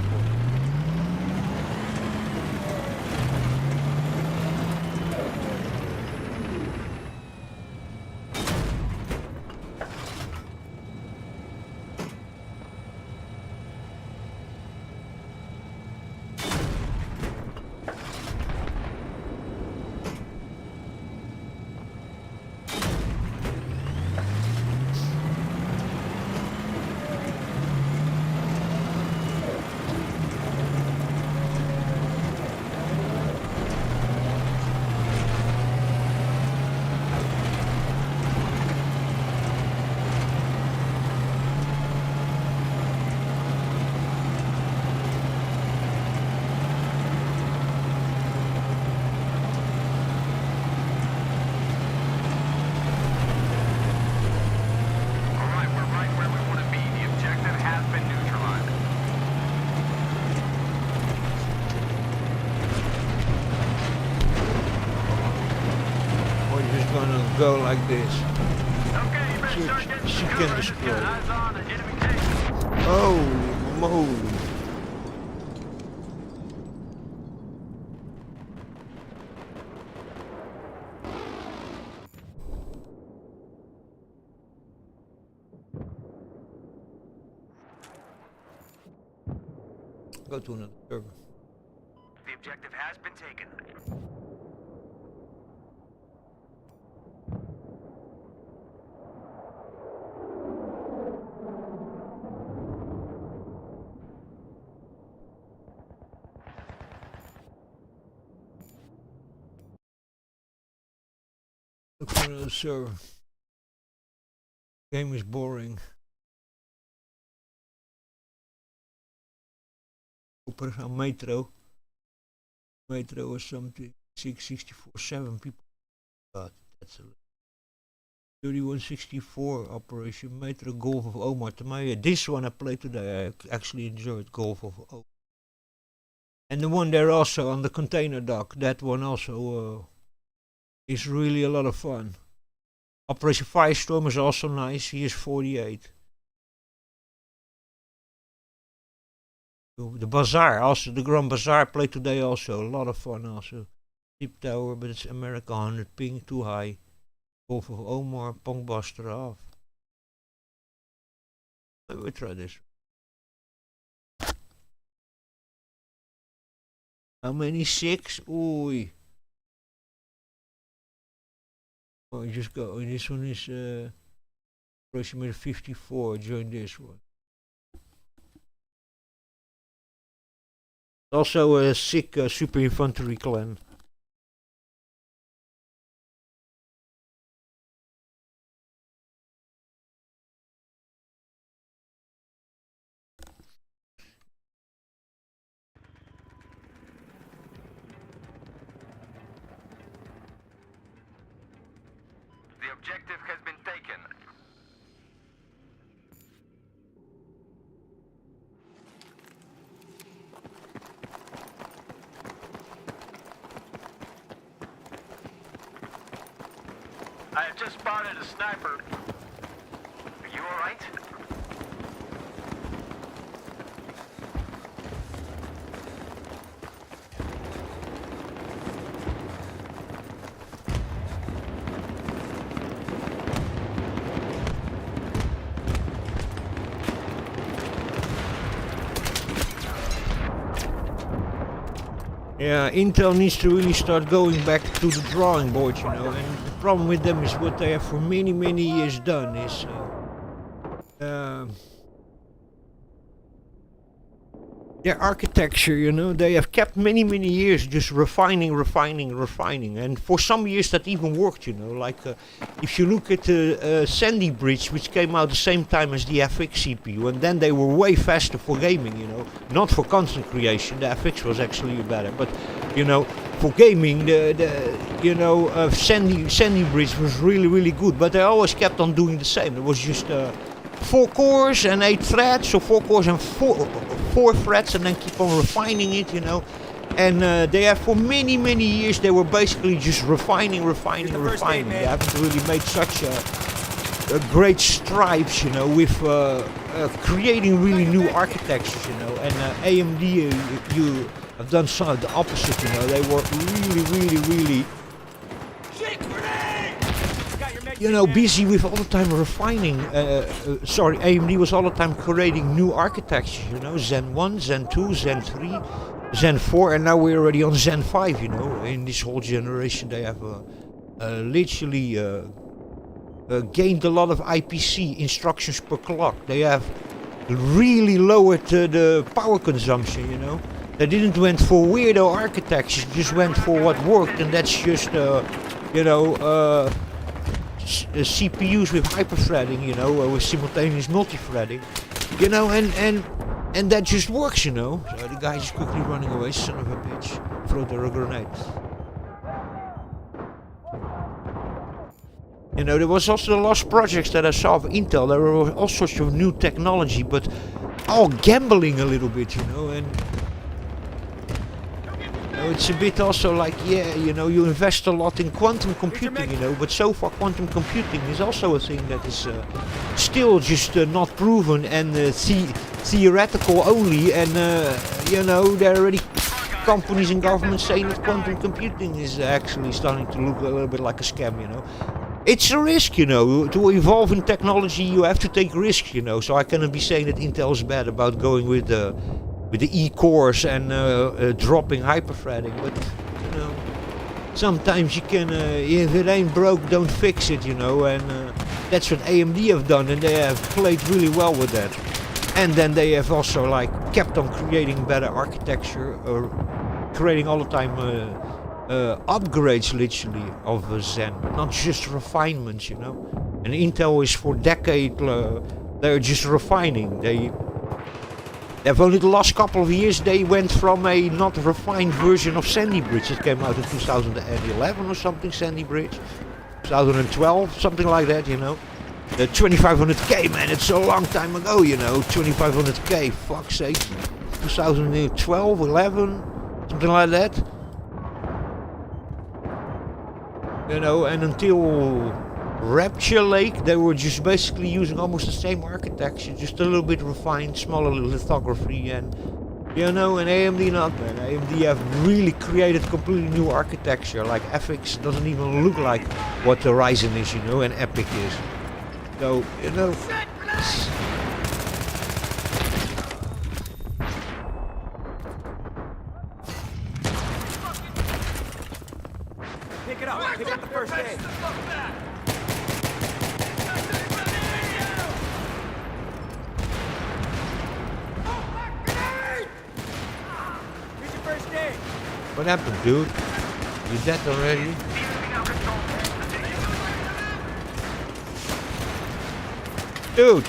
[SPEAKER 1] Go like this. She can destroy. Holy moly. Go to another server.
[SPEAKER 3] The objective has been taken.
[SPEAKER 1] Look for another server. Game is boring. Super Metro. Metro or something. 664-7 people. God, that's a 3164 Operation Metro Golf of Omar. This one I played today. I actually enjoyed Golf of Omar. And the one there also on the container dock. That one also is really a lot of fun. Operation Firestorm is also nice. He is 48. The Bazaar, also the Grand Bazaar played today also. A lot of fun also. Deep Tower, but it's America 100 ping, too high. Golf of Omar, Pongbuster off. Maybe we try this. How many? 6? Oei. Oh, you just go. And this one is Operation Metro 54. Join this one. Also a SIC Super Infantry clan.
[SPEAKER 3] The objective has been taken. I have just spotted a sniper. Are you alright?
[SPEAKER 1] Yeah, Intel needs to really start going back to the drawing board, you know, and the problem with them is what they have for many, many years done is their architecture, you know, they have kept many, many years just refining, and for some years that even worked, you know, like if you look at the Sandy Bridge, which came out the same time as the FX CPU, and then they were way faster for gaming, you know, not for content creation. The FX was actually better, but you know, for gaming, Sandy Bridge was really, really good, but they always kept on doing the same. It was just 4 cores and 8 threads, so 4 cores and 4 threads, and then keep on refining it, you know. And they have for many, many years they were basically just refining. They haven't really made such a great strides, you know, with creating really new architectures, you know. And AMD, you have done some of the opposite, you know. They were really, you know, busy with all the time refining. AMD was all the time creating new architectures, you know, Zen 1, Zen 2, Zen 3, Zen 4, and now we're already on Zen 5, you know. In this whole generation they have literally gained a lot of IPC, instructions per clock. They have really lowered the power consumption, you know. They didn't went for weirdo architectures, just went for what worked, and that's just, you know, CPUs with hyper-threading, you know, with simultaneous multi-threading, you know, and that just works, you know. So the guy just quickly running away, son of a bitch, throw there a grenade. You know, there was also the last projects that I saw of Intel. There were all sorts of new technology, but all gambling a little bit, you know, and it's a bit also like, yeah, you know, you invest a lot in quantum computing, you know, but so far quantum computing is also a thing that is still just not proven and theoretical only, and you know, there are already companies and governments saying that quantum computing is actually starting to look a little bit like a scam, you know. It's a risk, you know, to evolve in technology you have to take risks, you know, so I cannot be saying that Intel is bad about going with the E-cores and dropping hyper-threading, but you know, sometimes you can, if it ain't broke, don't fix it, you know, and that's what AMD have done, and they have played really well with that. And then they have also like kept on creating better architecture, or creating all the time upgrades literally of Zen, not just refinements, you know. And Intel is for decades they're just refining. They've only the last couple of years they went from a not refined version of Sandy Bridge that came out in 2011 or something, Sandy Bridge, 2012, something like that, you know. The 2500K, man, it's a long time ago, you know, 2500K, fuck's sake, 2012, 11, something like that. You know, and until Rapture Lake, they were just basically using almost the same architecture, just a little bit refined, smaller lithography, and you know, and AMD not, man. AMD have really created completely new architecture. Like FX doesn't even look like what the Ryzen is, you know, and Epic is. So, you know.
[SPEAKER 2] Pick it up. Pick up the first aid.
[SPEAKER 1] What happened, dude? You dead already? Dude!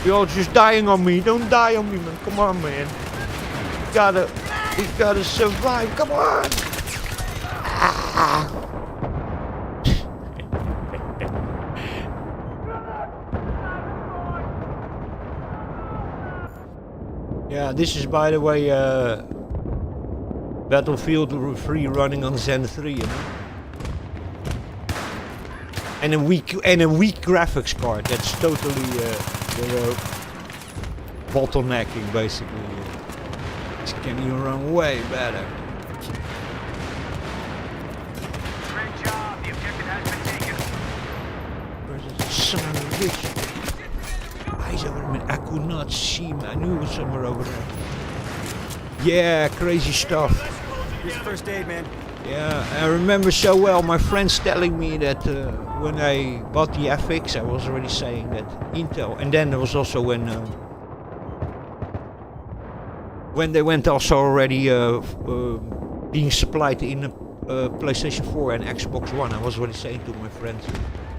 [SPEAKER 1] You're all just dying on me. Don't die on me, man. Come on, man. We gotta survive. Come on! Ah. Yeah, this is by the way Battlefield 3 running on Zen 3, you know. And a weak graphics card. That's totally bottlenecking basically. It's getting run way better.
[SPEAKER 3] Great job. The objective has been taken.
[SPEAKER 1] Where's the son of a bitch? He's over there. I could not see him. I knew he was somewhere over there. Yeah, crazy stuff.
[SPEAKER 4] Here's first aid, man.
[SPEAKER 1] Yeah, I remember so well my friends telling me that when I bought the FX, I was already saying that Intel, and then there was also when they went also already being supplied in PlayStation 4 and Xbox One. I was already saying to my friends,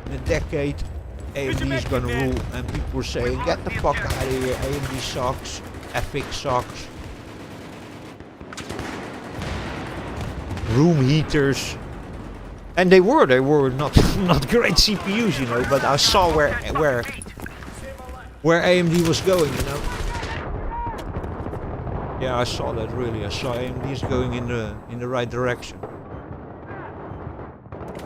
[SPEAKER 1] in a decade, AMD is gonna rule, and people were saying, get the fuck out of here, AMD sucks, FX sucks. Room heaters, and they were not great CPUs, you know, but I saw where AMD was going, you know. Yeah, I saw that really. I saw AMD is going in the right direction.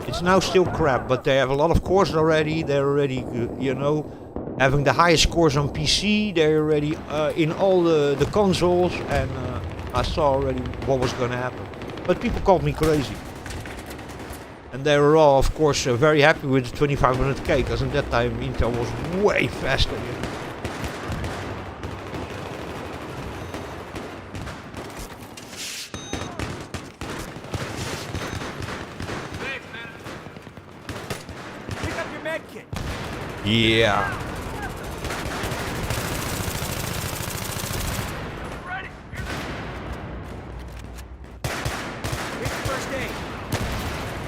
[SPEAKER 1] It's now still crap, but they have a lot of cores already. They're already, you know, having the highest cores on PC. They're already in all the consoles, and I saw already what was going to happen. But people called me crazy. And they were all, of course, very happy with the 2500K, because at that time Intel was way faster. You know?
[SPEAKER 4] Pick up your med kit.
[SPEAKER 1] Yeah.
[SPEAKER 4] Here's first aid.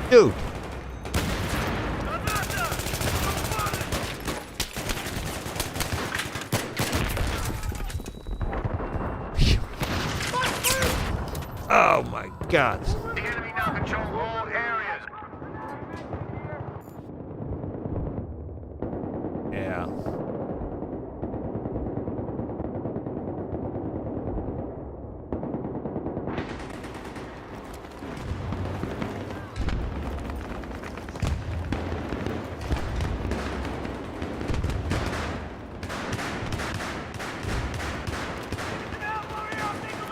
[SPEAKER 1] Dude. Oh my God.
[SPEAKER 3] The enemy now control all areas.
[SPEAKER 1] Yeah.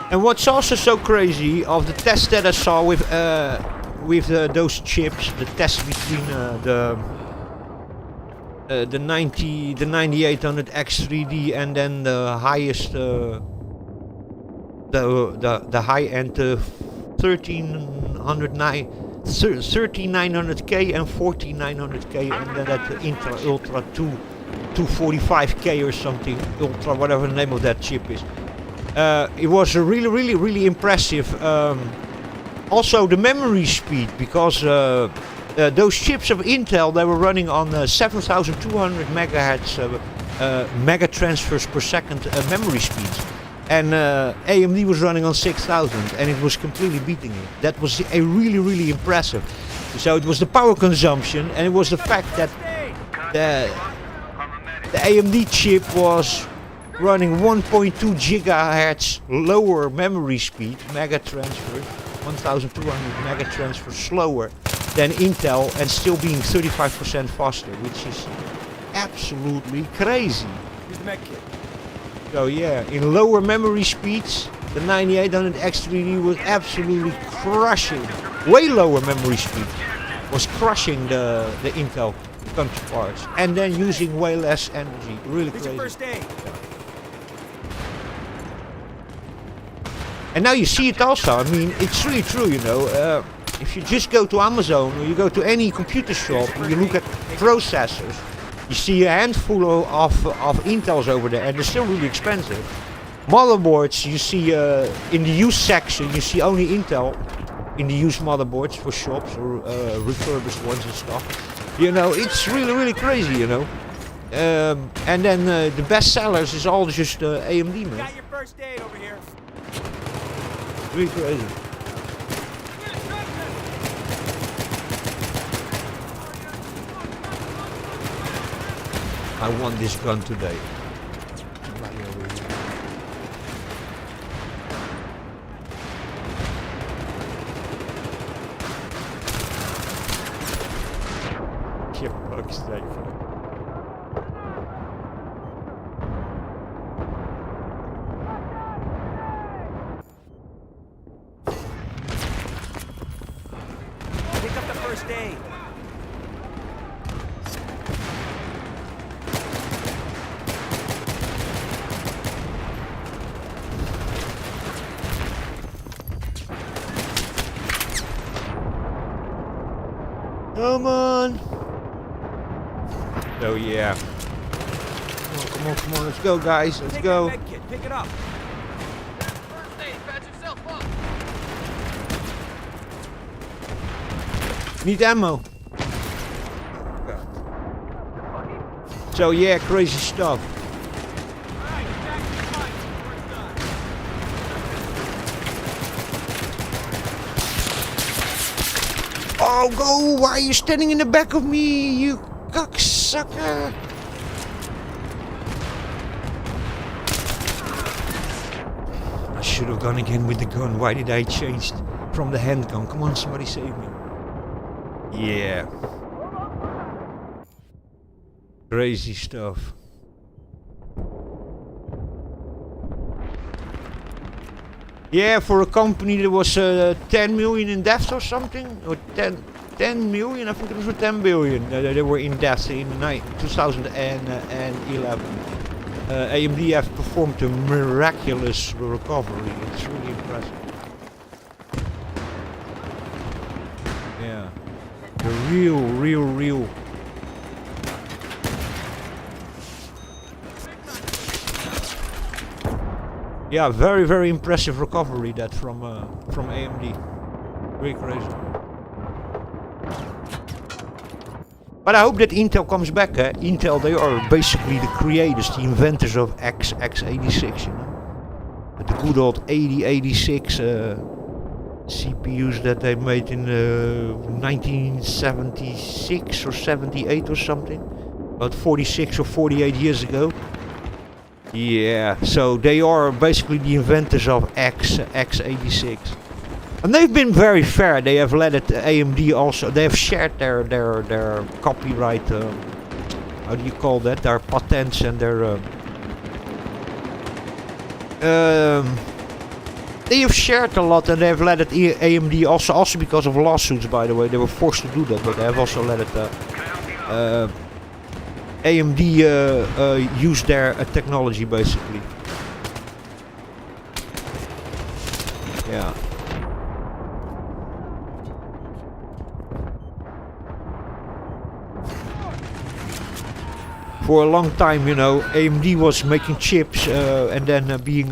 [SPEAKER 1] And what's also so crazy of the test that I saw with those chips, the test between the 9800 X3D and then the highest the high end 13900K and 14900K, and then that Intel Ultra 245K or something, Ultra whatever the name of that chip is. It was a really impressive. Also the memory speed, because those chips of Intel, they were running on 7200 megahertz mega transfers per second memory speeds, and AMD was running on 6000, and it was completely beating it. That was a really impressive. So it was the power consumption, and it was the fact that the AMD chip was running 1.2 gigahertz lower memory speed, mega transfer, 1200 mega transfer slower than Intel, and still being 35% faster, which is absolutely crazy.
[SPEAKER 4] Here's the med kit.
[SPEAKER 1] So yeah, in lower memory speeds, the 9800 X3D was absolutely crushing. Way lower memory speed was crushing the Intel counterparts, and then using way less energy. Really
[SPEAKER 4] Here's your
[SPEAKER 1] crazy.
[SPEAKER 4] first aid.
[SPEAKER 1] And now you see it also. I mean, it's really true, you know. If you just go to Amazon or you go to any computer shop and you look at processors, you see a handful of Intels over there, and they're still really expensive. Motherboards, you see in the used section, you see only Intel in the used motherboards for shops or refurbished ones and stuff. You know, it's really crazy, you know. And then the best sellers is all just AMD, man.
[SPEAKER 4] Got your first aid over here.
[SPEAKER 1] Really crazy. I want this gun today. Bloody over here. Je fuck's sake.
[SPEAKER 4] Pick up the first aid.
[SPEAKER 1] Come on. So yeah. Come on, let's go guys, let's
[SPEAKER 4] Take
[SPEAKER 1] go.
[SPEAKER 4] that med kit. Pick it up.
[SPEAKER 2] First aid, patch yourself up.
[SPEAKER 1] Need ammo. So yeah, crazy stuff. Oh, go! Why are you standing in the back of me, you cocksucker? I should have gone again with the gun. Why did I change from the handgun? Come on, somebody save me. Yeah. Crazy stuff. Yeah, for a company that was 10 million in debt or something, or 10 million, I think it was 10 billion. They were in debt in 2011. AMD have performed a miraculous recovery. It's really impressive. Yeah, the real. Yeah, very impressive recovery that from AMD. Really crazy. But I hope that Intel comes back. Intel, they are basically the creators, the inventors of x86, you know. The good old 8086 CPUs that they made in 1976 or 78 or something. About 46 or 48 years ago. Yeah, so they are basically the inventors of x86. And they've been very fair. They have let it AMD also. They have shared their copyright. How do you call that? Their patents and their. They have shared a lot, and they have let it AMD also because of lawsuits. By the way, they were forced to do that, but they have also let it. AMD use their technology basically. Yeah. For a long time, you know, AMD was making chips and then being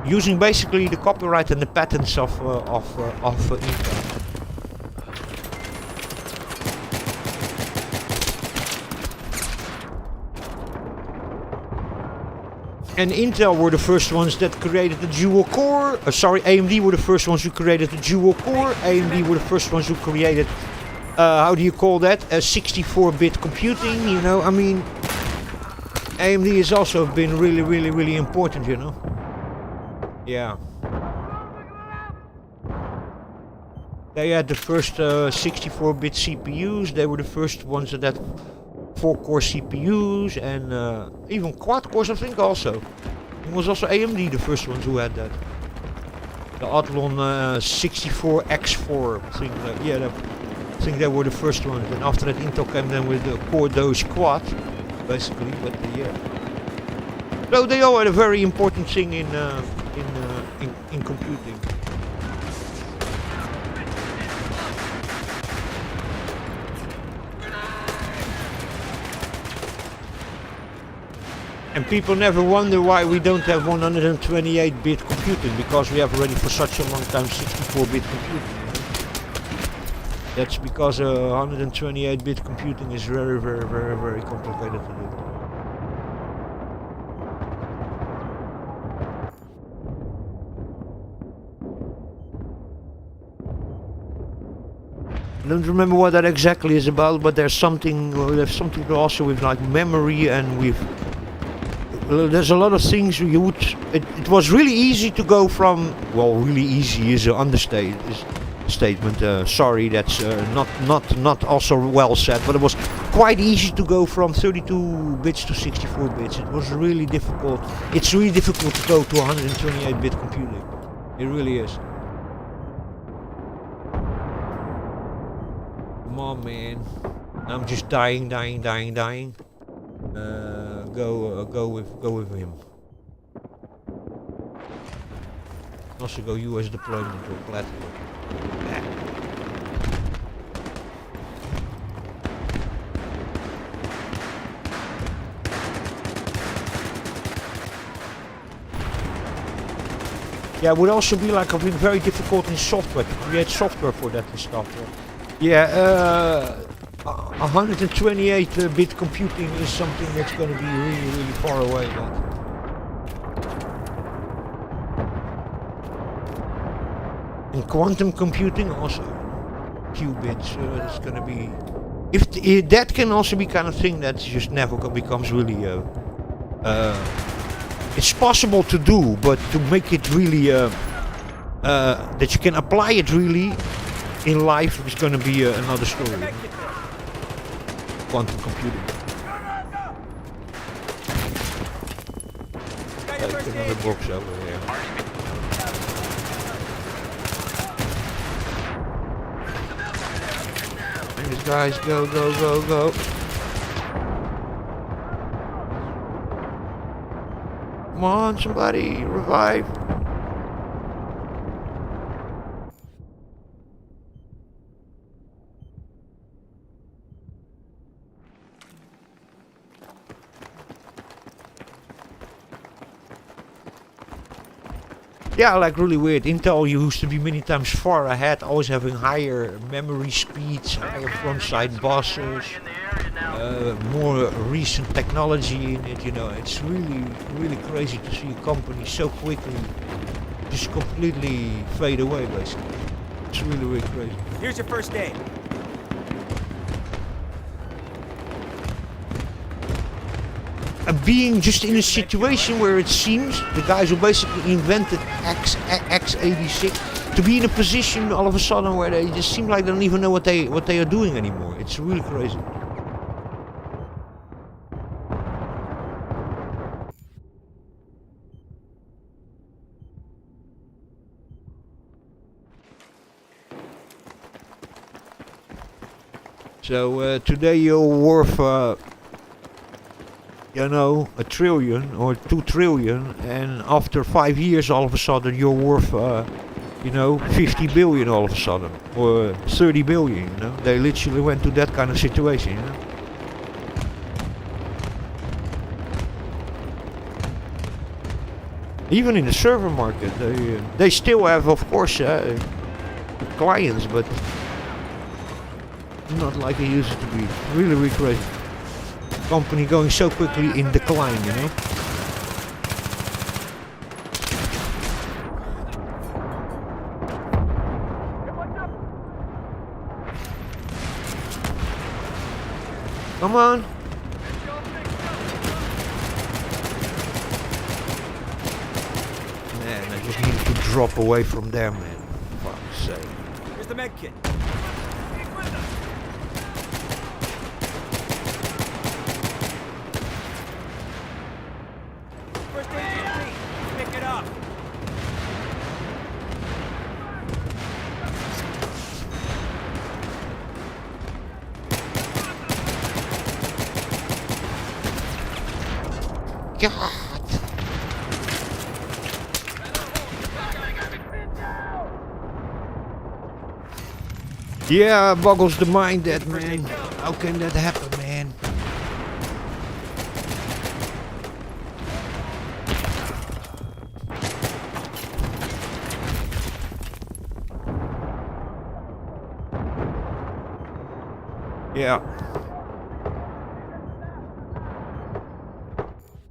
[SPEAKER 1] using basically the copyright and the patents of Intel. And Intel were the first ones that created the dual core. AMD were the first ones who created the dual core. AMD were the first ones who created, how do you call that? 64-bit computing, you know. I mean, AMD has also been really important, you know. Yeah. They had the first 64-bit CPUs. They were the first ones that had 4-core CPUs and even quad cores, I think also. It was also AMD the first ones who had that. The Athlon 64X4 thing. I think they were the first ones. And after that, Intel came then with the Core Doge Quad, basically. But yeah. So they all had a very important thing in computing. And people never wonder why we don't have 128-bit computing, because we have already for such a long time 64-bit computing. You know? That's because 128-bit computing is very complicated to do. I don't remember what that exactly is about, but there's something also with like memory and with there's a lot of things you would. It was really easy to go from. Well, really easy is an statement. Sorry, that's not also well said. But it was quite easy to go from 32 bits to 64 bits. It was really difficult. It's really difficult to go to 128-bit computing. It really is. Come on, man. I'm just dying. Go with him. Also go US deployment or platform. Yeah, it would also be like very difficult in software to create software for that and stuff. Yeah, 128-bit computing is something that's going to be really far away. And quantum computing also, qubits, it's going to be. If that can also be kind of thing that just never becomes really. It's possible to do, but to make it really that you can apply it really in life is going to be another story. Quantum computing. Take another box over here. And these guys go. Come on, somebody revive. Yeah, like really weird. Intel used to be many times far ahead, always having higher memory speeds, higher front-side buses, more recent technology in it. You know, it's really crazy to see a company so quickly just completely fade away. Basically, it's really crazy.
[SPEAKER 4] Here's your first aid.
[SPEAKER 1] Being just in a situation where it seems the guys who basically invented x86 to be in a position all of a sudden where they just seem like they don't even know what they are doing anymore. It's really crazy. So today you're worth you know, $1 trillion or 2 trillion, and after 5 years all of a sudden you're worth you know, 50 billion all of a sudden, or 30 billion, you know. They literally went to that kind of situation, you know. Even in the server market, they still have, of course, clients, but not like they used to be. Really crazy. Company going so quickly in decline, you know. Come on. Man, I just needed to drop away from there, man. For fuck's sake.
[SPEAKER 4] Here's the med kit. First aid complete. Pick it up.
[SPEAKER 1] God. Yeah, boggles the mind that, man. How can that happen, man? Yeah.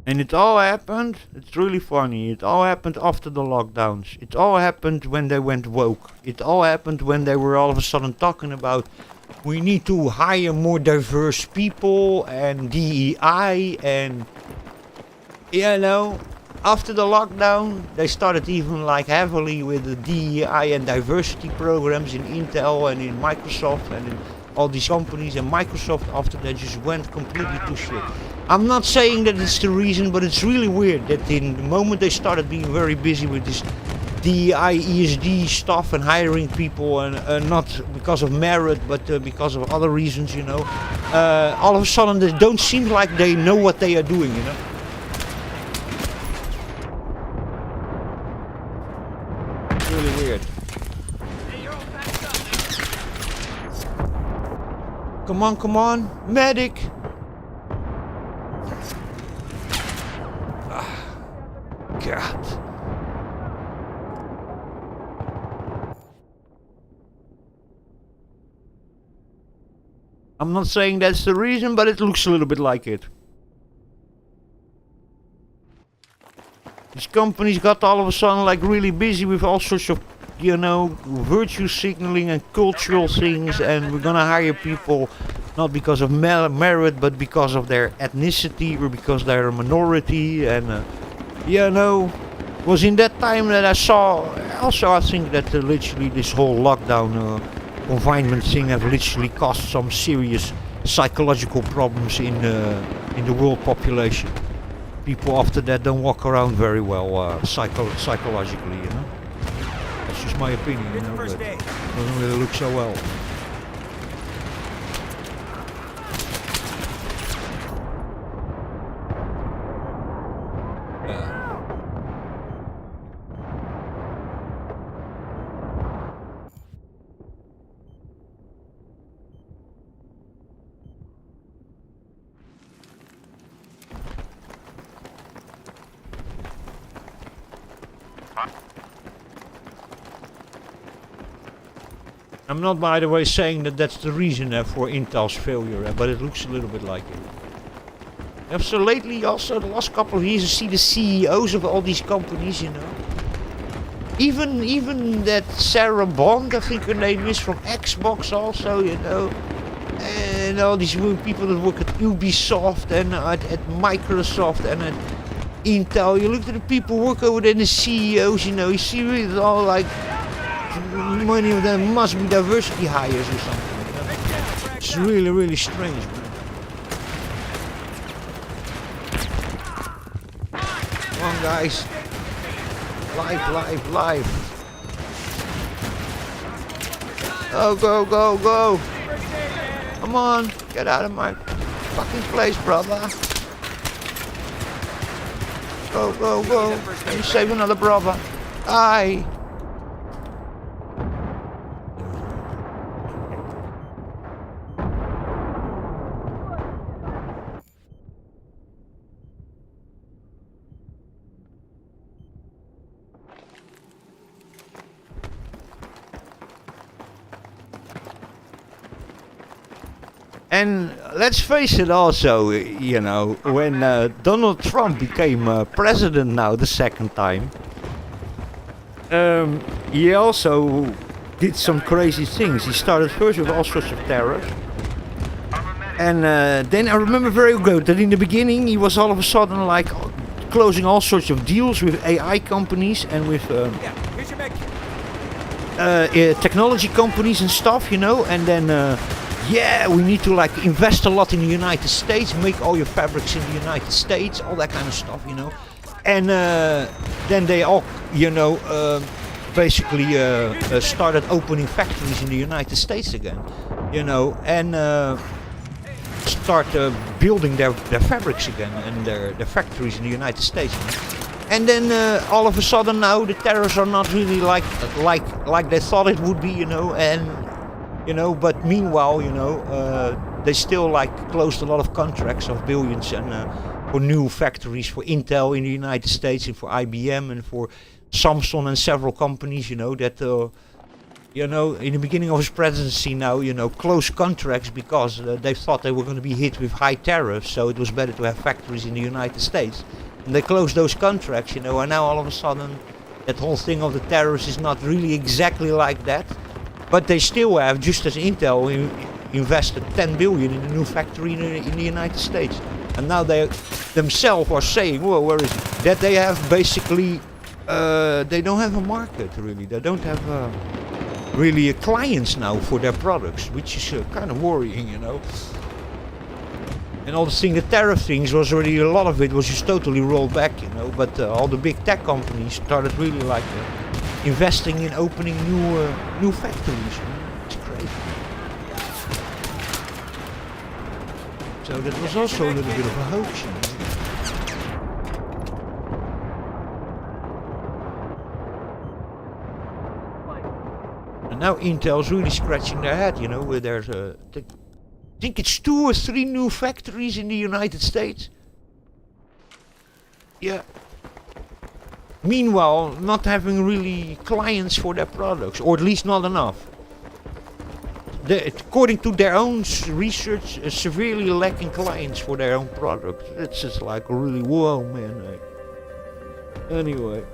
[SPEAKER 1] And it all happened, it's really funny, it all happened after the lockdowns. It all happened when they went woke. It all happened when they were all of a sudden talking about we need to hire more diverse people and DEI and, you know, after the lockdown, they started even like heavily with the DEI and diversity programs in Intel and in Microsoft and in all these companies, and Microsoft after that just went completely to shit. I'm not saying that it's the reason, but it's really weird that in the moment they started being very busy with this DEI, ESG stuff and hiring people, and not because of merit, but because of other reasons, you know. All of a sudden they don't seem like they know what they are doing, you know. Really weird.
[SPEAKER 2] Hey, you're all packed up.
[SPEAKER 1] Come on, medic! God. I'm not saying that's the reason, but it looks a little bit like it. These companies got all of a sudden like really busy with all sorts of, you know, virtue signaling and cultural things, and we're gonna hire people not because of merit, but because of their ethnicity or because they're a minority, and you know, was in that time that I saw. Also, I think that literally this whole lockdown confinement thing have literally caused some serious psychological problems in the world population. People after that don't walk around very well psychologically, you know. That's just my opinion, you
[SPEAKER 4] Here's the
[SPEAKER 1] know.
[SPEAKER 4] first
[SPEAKER 1] But
[SPEAKER 4] aid.
[SPEAKER 1] doesn't really look so well. I'm not, by the way, saying that that's the reason for Intel's failure, but it looks a little bit like it. Yeah, so lately, also the last couple of years, I see the CEOs of all these companies, you know. Even that Sarah Bond, I think her name is, from Xbox also, you know. And all these people that work at Ubisoft and at Microsoft and at Intel. You look at the people who work over there, the CEOs, you know, you see really all like, many of them must be diversity hires or something. You know? It's really, really strange, man. Come on, guys. Live. Oh, go. Come on, get out of my fucking place, brother. Go. Let me save another brother. Aye. And let's face it also, you know, when Donald Trump became president now the second time, he also did some crazy things. He started first with all sorts of terror. And then I remember very good that in the beginning he was all of a sudden like closing all sorts of deals with AI companies and with
[SPEAKER 4] Yeah, here's your med kit.
[SPEAKER 1] technology companies and stuff, you know, and then yeah, we need to like invest a lot in the United States, make all your fabrics in the United States, all that kind of stuff, you know. And then they all, you know, basically started opening factories in the United States again, you know, and start building their fabrics again and their factories in the United States. You know? And then all of a sudden now the tariffs are not really like they thought it would be, you know, and you know, but meanwhile, you know, they still like closed a lot of contracts of billions and for new factories for Intel in the United States and for IBM and for Samsung and several companies, you know, that you know, in the beginning of his presidency now, you know, closed contracts because they thought they were going to be hit with high tariffs, so it was better to have factories in the United States. And they closed those contracts, you know, and now all of a sudden that whole thing of the tariffs is not really exactly like that. But they still have, just as Intel, invested 10 billion in a new factory in the United States. And now they themselves are saying, well, where is it? That they have basically, they don't have a market really. They don't have really clients now for their products, which is kind of worrying, you know. And all the tariff things was already, a lot of it was just totally rolled back, you know. But all the big tech companies started really like investing in opening new factories. You know? It's crazy. So that was also a little bit of a hoax, you know. And now Intel's really scratching their head, you know, where there's I think it's 2 or 3 new factories in the United States. Yeah. Meanwhile, not having really clients for their products, or at least not enough. According to their own research, severely lacking clients for their own products. It's just like really, whoa, man. Anyway.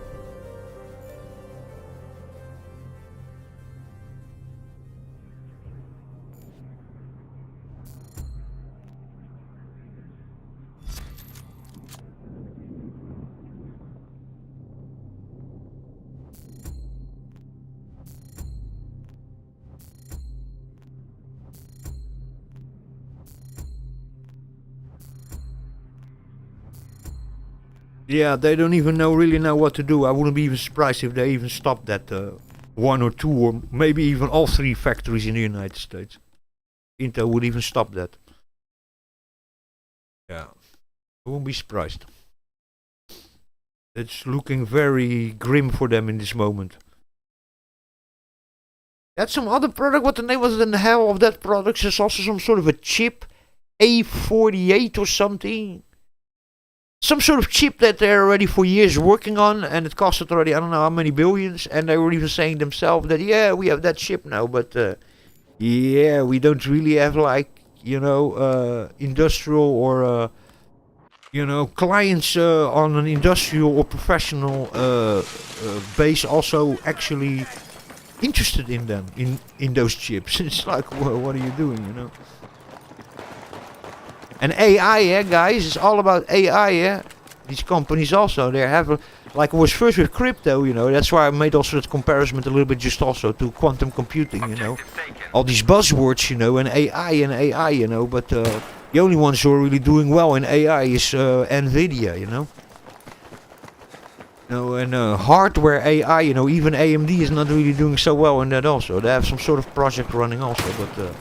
[SPEAKER 1] Yeah, they don't even really know what to do. I wouldn't be even surprised if they even stopped that 1 or 2 or maybe even all 3 factories in the United States. Intel would even stop that. Yeah, I won't be surprised. It's looking very grim for them in this moment. That's some other product. What the name was in the hell of that product? There's also some sort of a chip, A48 or something. Some sort of chip that they're already for years working on, and it costed already I don't know how many billions, and they were even saying themselves that yeah, we have that chip now, but yeah, we don't really have like, you know, industrial or you know, clients on an industrial or professional base also actually interested in them, in those chips. It's like, well, what are you doing, you know? And AI, yeah, guys, it's all about AI, yeah. These companies also, they have, like it was first with crypto, you know. That's why I made also that comparison a little bit just also to quantum computing, you know. All these buzzwords, you know, and AI, you know. But the only ones who are really doing well in AI is NVIDIA, you know. And hardware AI, you know, even AMD is not really doing so well in that also. They have some sort of project running also, but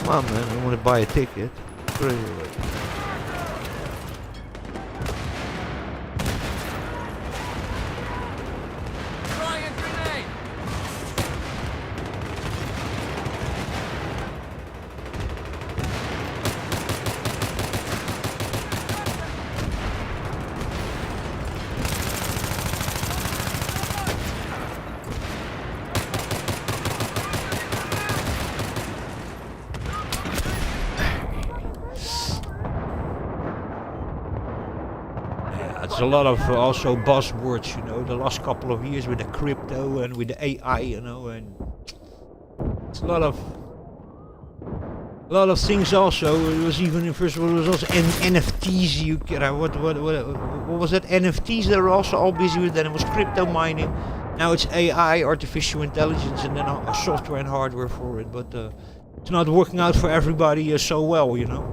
[SPEAKER 1] come on, man, I want to buy a ticket. Crazy.
[SPEAKER 2] Throwing a grenade!
[SPEAKER 1] It's a lot of also buzzwords, you know, the last couple of years with the crypto and with the AI, you know, and it's a lot of things also. It was even, first of all, it was also NFTs. You can, what was that? NFTs they were also all busy with. Then it was crypto mining. Now it's AI, artificial intelligence, and then software and hardware for it. But it's not working out for everybody so well, you know.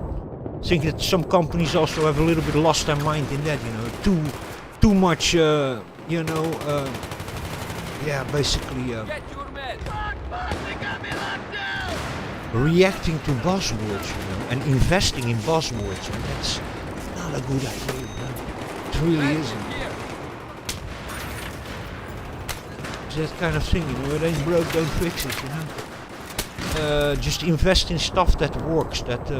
[SPEAKER 1] I think that some companies also have a little bit lost their mind in that, you know, too much, you know, yeah, basically
[SPEAKER 2] Get your med!
[SPEAKER 3] They got me locked down!
[SPEAKER 1] reacting to buzzwords, you know, and investing in buzzwords, and that's not a good idea, you know. It really isn't.
[SPEAKER 2] Here!
[SPEAKER 1] It's that kind of thing, you know, it ain't broke, don't fix it, you know. Just invest in stuff that works, that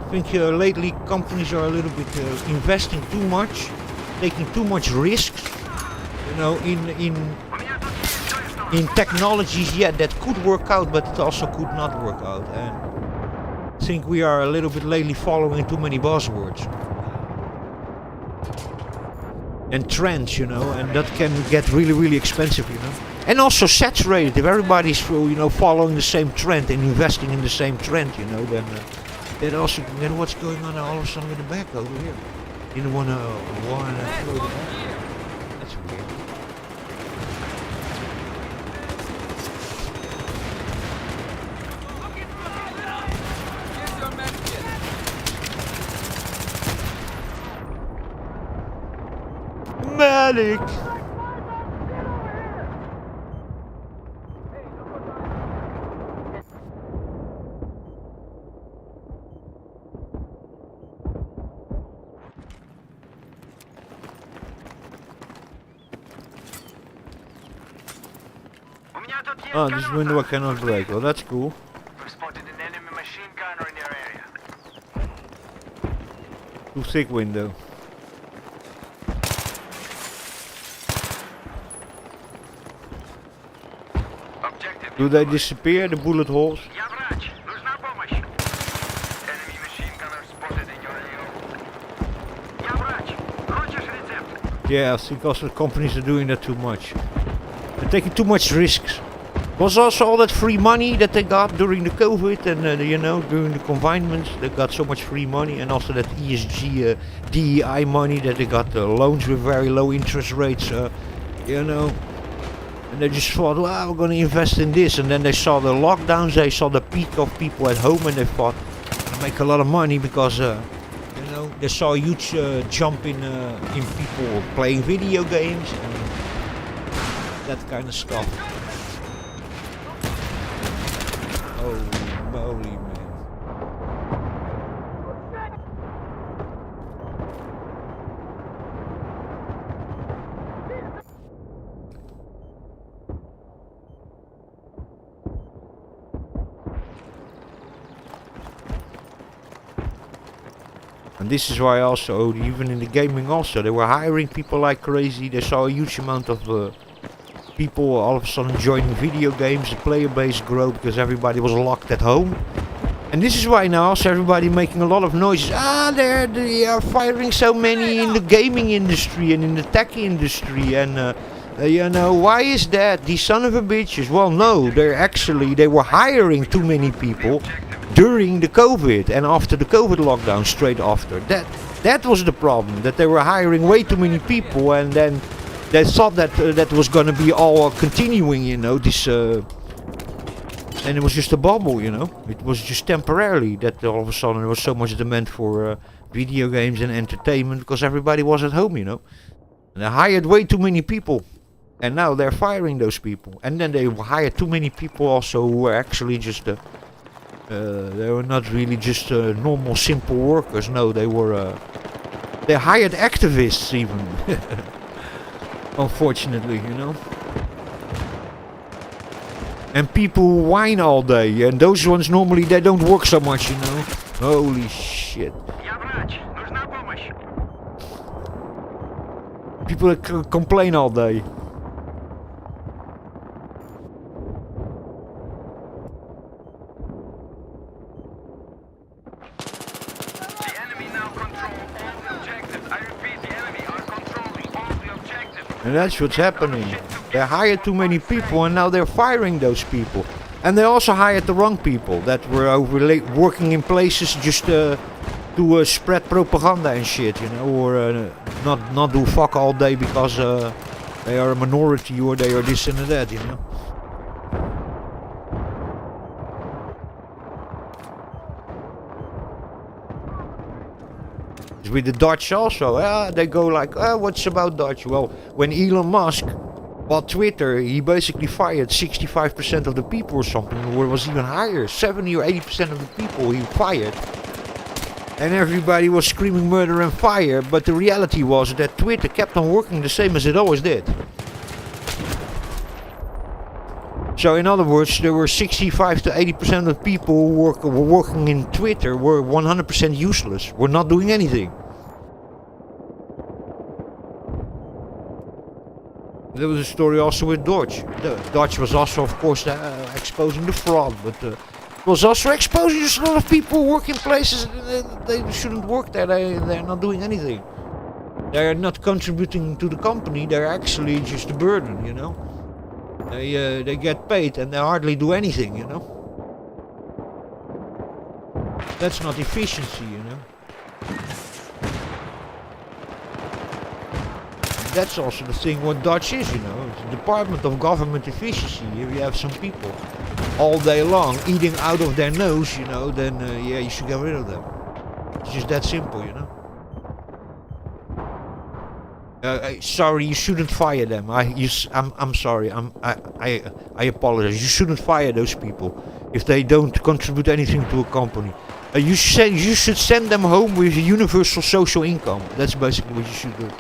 [SPEAKER 1] I think lately companies are a little bit investing too much, taking too much risks, you know, in technologies, yeah, that could work out, but it also could not work out. And I think we are a little bit lately following too many buzzwords and trends, you know, and that can get really, really expensive, you know. and also saturated. If everybody's following the same trend and investing in the same trend, then that also then what's going on all of a sudden with the back over here? You don't want to throw the back. That's weird.
[SPEAKER 2] Here's your med kit.
[SPEAKER 1] Medic. Oh, this window I cannot break. Well, that's cool.
[SPEAKER 3] We've spotted an enemy machine gunner in your area.
[SPEAKER 1] Too thick window.
[SPEAKER 3] Objective.
[SPEAKER 1] Do they disappear, the bullet holes?
[SPEAKER 3] Я врач. Нужна помощь. Enemy machine gunner spotted in your area. Я врач. Хочешь рецепт?
[SPEAKER 1] Yeah, I think also companies are doing that too much. They're taking too much risks. Was also all that free money that they got during the COVID and during the confinements. They got so much free money, and also that ESG, DEI money that they got loans with very low interest rates. And they just thought, well, we're going to invest in this. And then they saw the lockdowns, they saw the peak of people at home, and they thought, I'll make a lot of money because they saw a huge jump in people playing video games and that kind of stuff. Holy moly, man. And this is why also, even in the gaming also, they were hiring people like crazy. They saw a huge amount of people all of a sudden joining video games. The player base grew because everybody was locked at home. And this is why now also everybody making a lot of noises. They are firing so many in the gaming industry and in the tech industry. And why is that? These son of a bitches. Well, no, they were hiring too many people during the COVID and after the COVID lockdown, straight after. That was the problem, that they were hiring way too many people, and then they thought that that was going to be all continuing, this, and it was just a bubble, It was just temporarily that all of a sudden there was so much demand for video games and entertainment because everybody was at home, And they hired way too many people, and now they're firing those people. And then they hired too many people also who were actually just they were not really just normal simple workers. No, they hired activists even. Unfortunately, And people who whine all day, and those ones normally they don't work so much, Holy shit.
[SPEAKER 3] Я врач. Нужна помощь.
[SPEAKER 1] People that complain all day.
[SPEAKER 3] The enemy now control all the objectives. I repeat, the enemy are controlling all the objectives.
[SPEAKER 1] And that's what's happening. They hired too many people and now they're firing those people. And they also hired the wrong people that were working in places just to spread propaganda and shit, or not do fuck all day because they are a minority or they are this and that, With the Dutch also, they go like, what's about Dutch? Well, when Elon Musk bought Twitter, he basically fired 65% of the people or something, or it was even higher, 70 or 80% of the people he fired. And everybody was screaming murder and fire, but the reality was that Twitter kept on working the same as it always did. So in other words, there were 65 to 80% of people who were working in Twitter were 100% useless, were not doing anything. There was a story also with Dodge. Dodge was also, of course, exposing the fraud, but was also exposing just a lot of people who work in places they shouldn't work there. They're not doing anything. They're not contributing to the company. They're actually just a burden, They get paid and they hardly do anything, you know. That's not efficiency, you know. That's also the thing what Dutch is, you know. It's the Department of Government Efficiency. If you have some people all day long eating out of their nose, you know, then yeah, you should get rid of them. It's just that simple, you know. Sorry, you shouldn't fire them. I'm sorry. I apologize. You shouldn't fire those people if they don't contribute anything to a company. You should send them home with a universal social income. That's basically what you should do.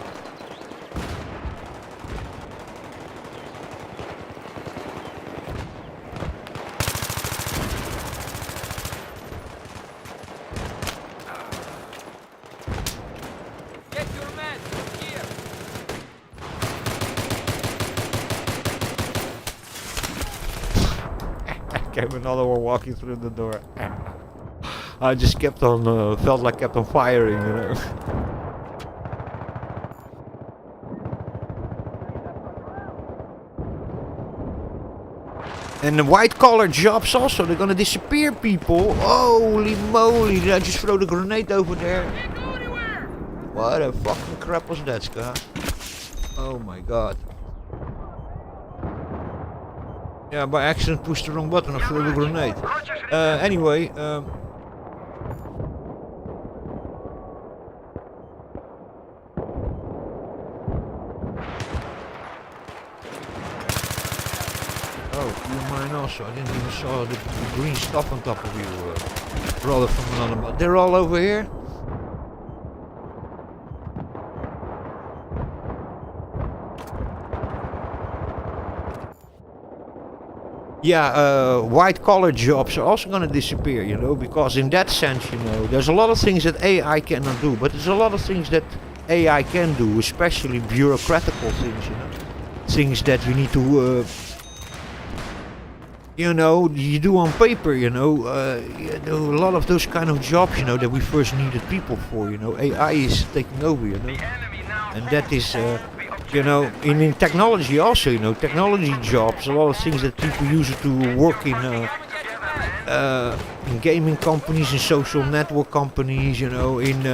[SPEAKER 2] Get your meds. Here.
[SPEAKER 1] Came another one walking through the door. I just kept on, felt like I kept on firing, you know. And the white collar jobs also, they're gonna disappear, people. Holy moly, did I just throw the grenade over there?
[SPEAKER 2] Can't go anywhere.
[SPEAKER 1] What a fucking crap was that, Scott? Oh my god. Yeah, by accident pushed the wrong button, I threw the grenade. Anyway, oh, you mine also. I didn't even saw the green stuff on top of you, brother from another. But they're all over here. Yeah, white collar jobs are also gonna disappear, you know, because in that sense, you know, there's a lot of things that AI cannot do, but there's a lot of things that AI can do, especially bureaucratical things, you know, things that we need to, you know, you do on paper, you know, you do a lot of those kind of jobs, you know, that we first needed people for, you know, AI is taking over, you know, and that is, you know, in technology also, you know, technology jobs, a lot of things that people use to work in gaming companies, in social network companies, you know, in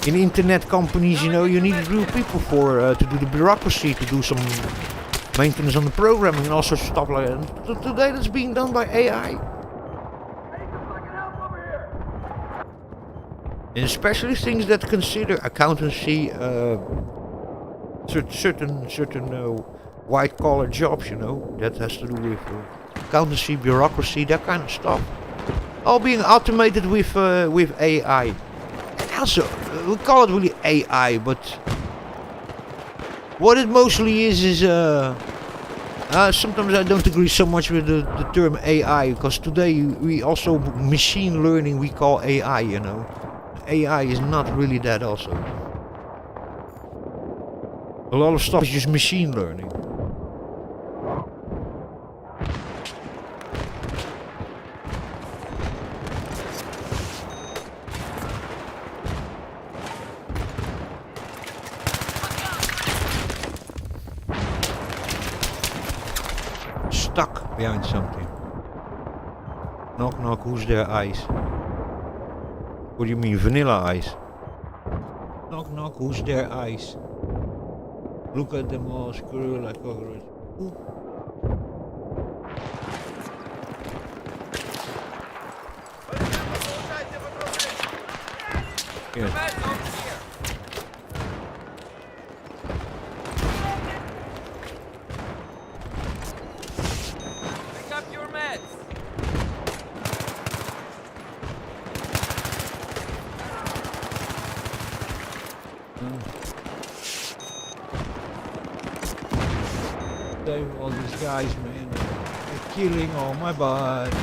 [SPEAKER 1] internet companies, you know, you need real people for to do the bureaucracy, to do some maintenance on the programming and all sorts of stuff like that. Today that's being done by AI. And especially things that consider accountancy, certain white collar jobs, you know, that has to do with accountancy, bureaucracy, that kind of stuff, all being automated with AI. And also, we call it really AI, but what it mostly is sometimes I don't agree so much with the term AI, because today we also machine learning we call AI, you know. AI is not really that also. A lot of stuff is just machine learning. Stuck behind something. Knock knock, who's there? Ice. What do you mean, vanilla ice? Knock knock, who's there? Ice. Look at them all, screw like cockroaches. Ooh. Yeah.
[SPEAKER 2] Meds over here. Pick up your meds.
[SPEAKER 1] All these guys, man, they're killing all my buddies.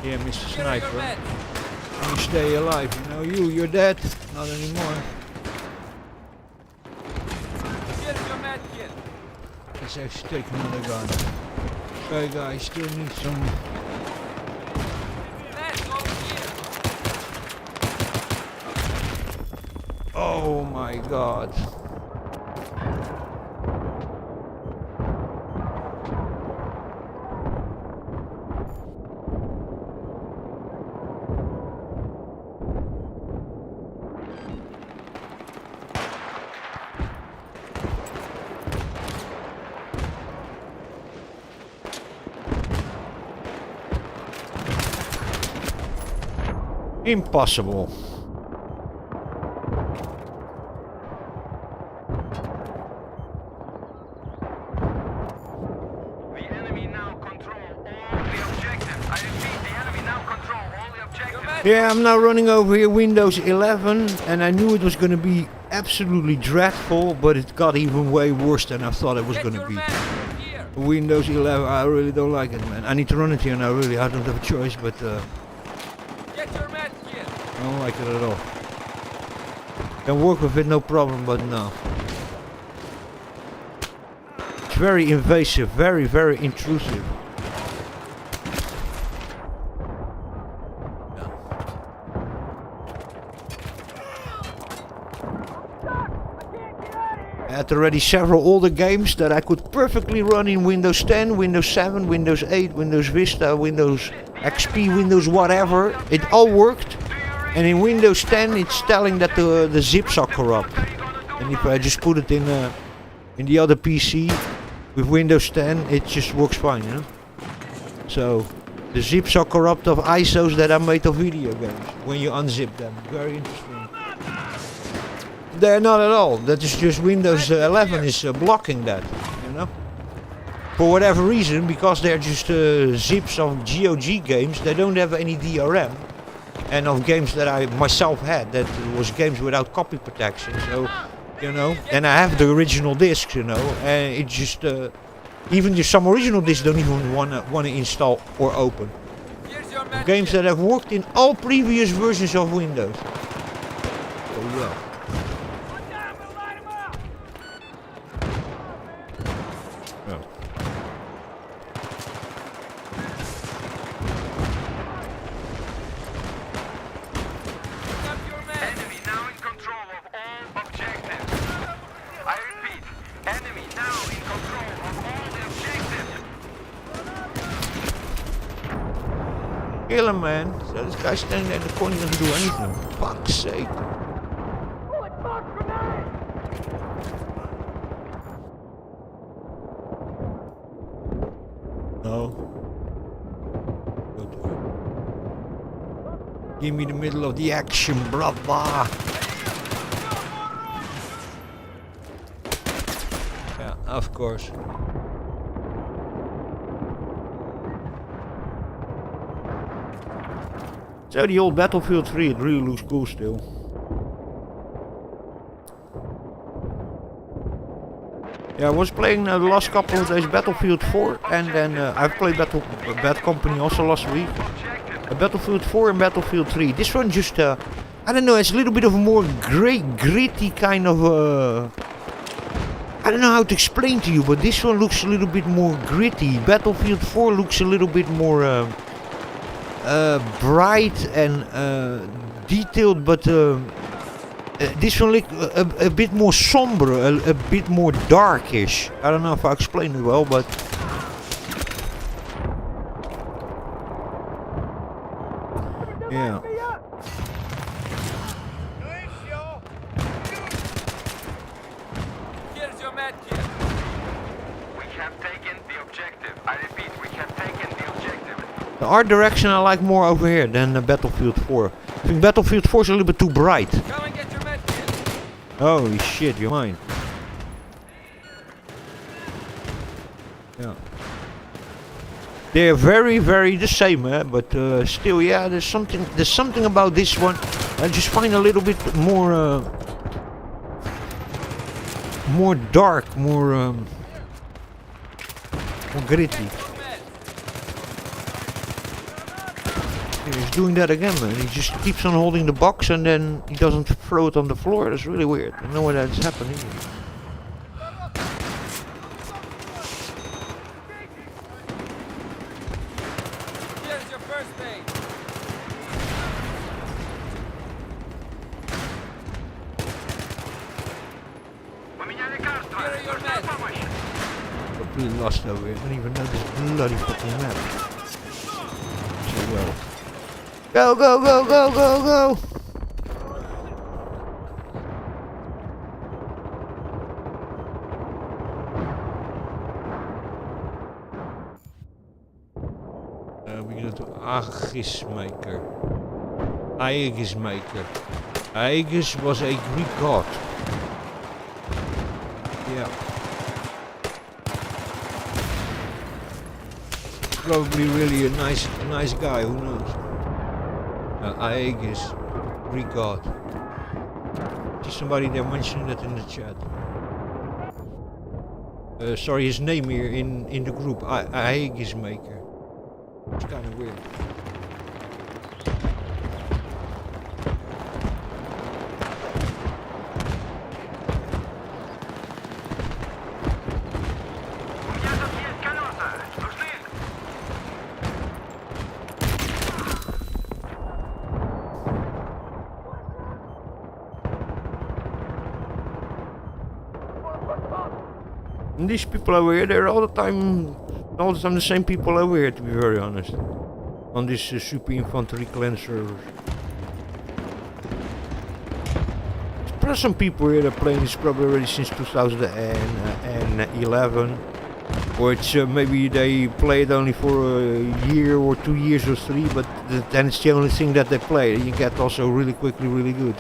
[SPEAKER 1] Yeah, Mr.
[SPEAKER 2] Here are your
[SPEAKER 1] Sniper.
[SPEAKER 2] meds.
[SPEAKER 1] And you stay alive, you know. You're dead. Not anymore.
[SPEAKER 2] Here's your med kit.
[SPEAKER 1] Let's actually take another gun. Okay guys, still need some...
[SPEAKER 2] Meds over here.
[SPEAKER 1] Oh my god. Impossible.
[SPEAKER 3] The enemy now control all the objectives. I repeat, the enemy now control all the objectives.
[SPEAKER 1] Yeah, I'm now running over here Windows 11 and I knew it was going to be absolutely dreadful, but it got even way worse than I thought it was
[SPEAKER 2] Get
[SPEAKER 1] going to
[SPEAKER 2] your
[SPEAKER 1] be.
[SPEAKER 2] meds here.
[SPEAKER 1] Windows 11, I really don't like it, man. I need to run it here now, really. I don't have a choice, but
[SPEAKER 2] Get your med kit.
[SPEAKER 1] I don't like it at all. Can work with it, no problem, but no. It's very invasive, very, very intrusive. I had already several older games that I could perfectly run in Windows 10, Windows 7, Windows 8, Windows Vista, Windows XP, Windows whatever. It all worked. And in Windows 10 it's telling that the zips are corrupt. And if I just put it in the other PC with Windows 10, it just works fine, you know? So the zips are corrupt of ISOs that are made of video games when you unzip them. Very interesting. They're not at all. That is just Windows 11 is blocking that, you know? For whatever reason, because they're just zips of GOG games, they don't have any DRM. And of games that I myself had, that was games without copy protection, so, you know, and I have the original discs, you know, and it just, even some original discs don't even wanna install or open.
[SPEAKER 2] Here's your med
[SPEAKER 1] Games
[SPEAKER 2] kit.
[SPEAKER 1] that have worked in all previous versions of Windows. So yeah.
[SPEAKER 2] Pick up your meds.
[SPEAKER 3] Enemy now in control of all objectives. I repeat, enemy now in control of all the objectives.
[SPEAKER 1] Kill him, man. So this guy standing there in the corner doesn't do anything. Fuck's sake. No. Good. Give me the middle of the action, brother. Yeah, of course. So the old Battlefield 3, it really looks cool still. Yeah, I was playing the last couple of days Battlefield 4 and then I've played Bad Company also last week. Battlefield 4 and Battlefield 3. This one just, I don't know, it's a little bit of a more gritty kind of, I don't know how to explain to you, but this one looks a little bit more gritty. Battlefield 4 looks a little bit more bright and detailed, but this one looks a bit more somber, a bit more darkish. I don't know if I explained it well, but yeah.
[SPEAKER 2] Here's your med kit.
[SPEAKER 3] We have taken the objective. I repeat, we have taken the objective.
[SPEAKER 1] The art direction I like more over here than Battlefield 4. I think Battlefield 4 is a little bit too bright.
[SPEAKER 2] Come and get your med kit.
[SPEAKER 1] Holy shit, you're mine. Yeah. They're very, very the same, but still, yeah, there's something about this one I just find a little bit more dark, more gritty.
[SPEAKER 2] Your meds.
[SPEAKER 1] Yeah, he's doing that again, man. He just keeps on holding the box and then he doesn't throw it on the floor. That's really weird. I don't know why that's happening.
[SPEAKER 2] Here's your first aid.
[SPEAKER 3] У меня лекарство.
[SPEAKER 2] Here are your
[SPEAKER 3] Нужна
[SPEAKER 2] meds.
[SPEAKER 3] помощь.
[SPEAKER 1] Completely lost over here. I don't even know this bloody fucking map. So well. Go, go, go, go, go, go! We go to Aegismaker. Aegismaker. Aegis was a Greek god. Yeah. Probably really a nice guy, who knows? Aegis, Greek god. See somebody there mentioning that in the chat. Sorry, his name here in the group, Aegismaker. It's kind of weird.
[SPEAKER 3] У меня тут есть колеса. Нужны?
[SPEAKER 1] And these people over here, they're all the time the same people over here, to be very honest. On this Super Infantry clan servers. There's some people here that are playing this probably already since 2011. Or it's maybe they play it only for a year or 2 years or 3, but then it's the only thing that they play. You get also really quickly really good.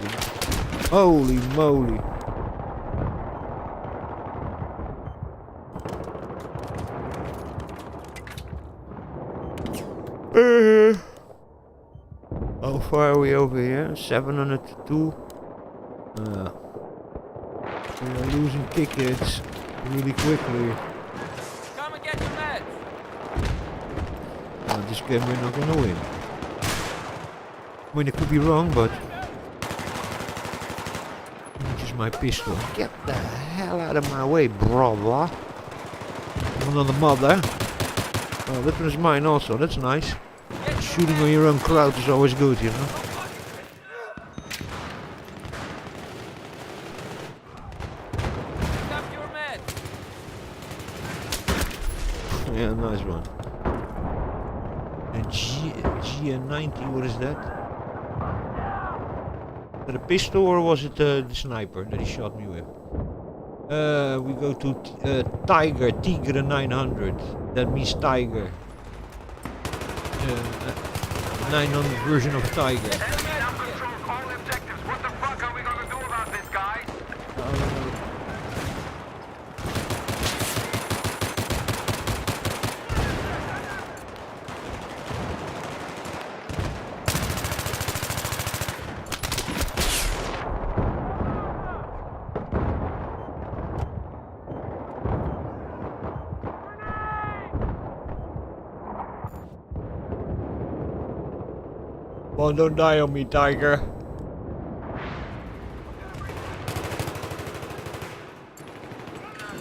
[SPEAKER 1] Holy moly. How far are we over here? 702. We are losing tickets really quickly.
[SPEAKER 2] Come and get your meds.
[SPEAKER 1] This game we're not gonna win. I mean, it could be wrong, but which is my pistol. Get the hell out of my way, brother. Another mother. Oh, that one's mine also. That's nice. Shooting on your own crowd is always good, you know.
[SPEAKER 2] Pick up your meds.
[SPEAKER 1] Yeah, nice one. And GN90, what is that? Is that a pistol or was it the sniper that he shot me with? We go to Tigre 900. That means tiger. 900 version of a tiger.
[SPEAKER 3] Enemy now controls all objectives. What the fuck are we gonna do about this, guys?
[SPEAKER 1] Oh, don't die on me, tiger.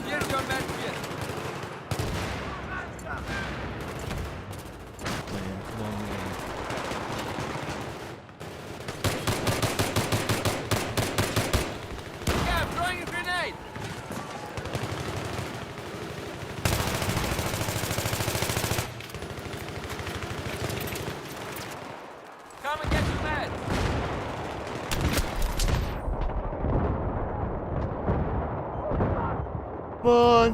[SPEAKER 2] Here's your med kit.
[SPEAKER 1] Man, come on, man.
[SPEAKER 2] Yeah, throwing a grenade. Come and get your meds.
[SPEAKER 1] Come on.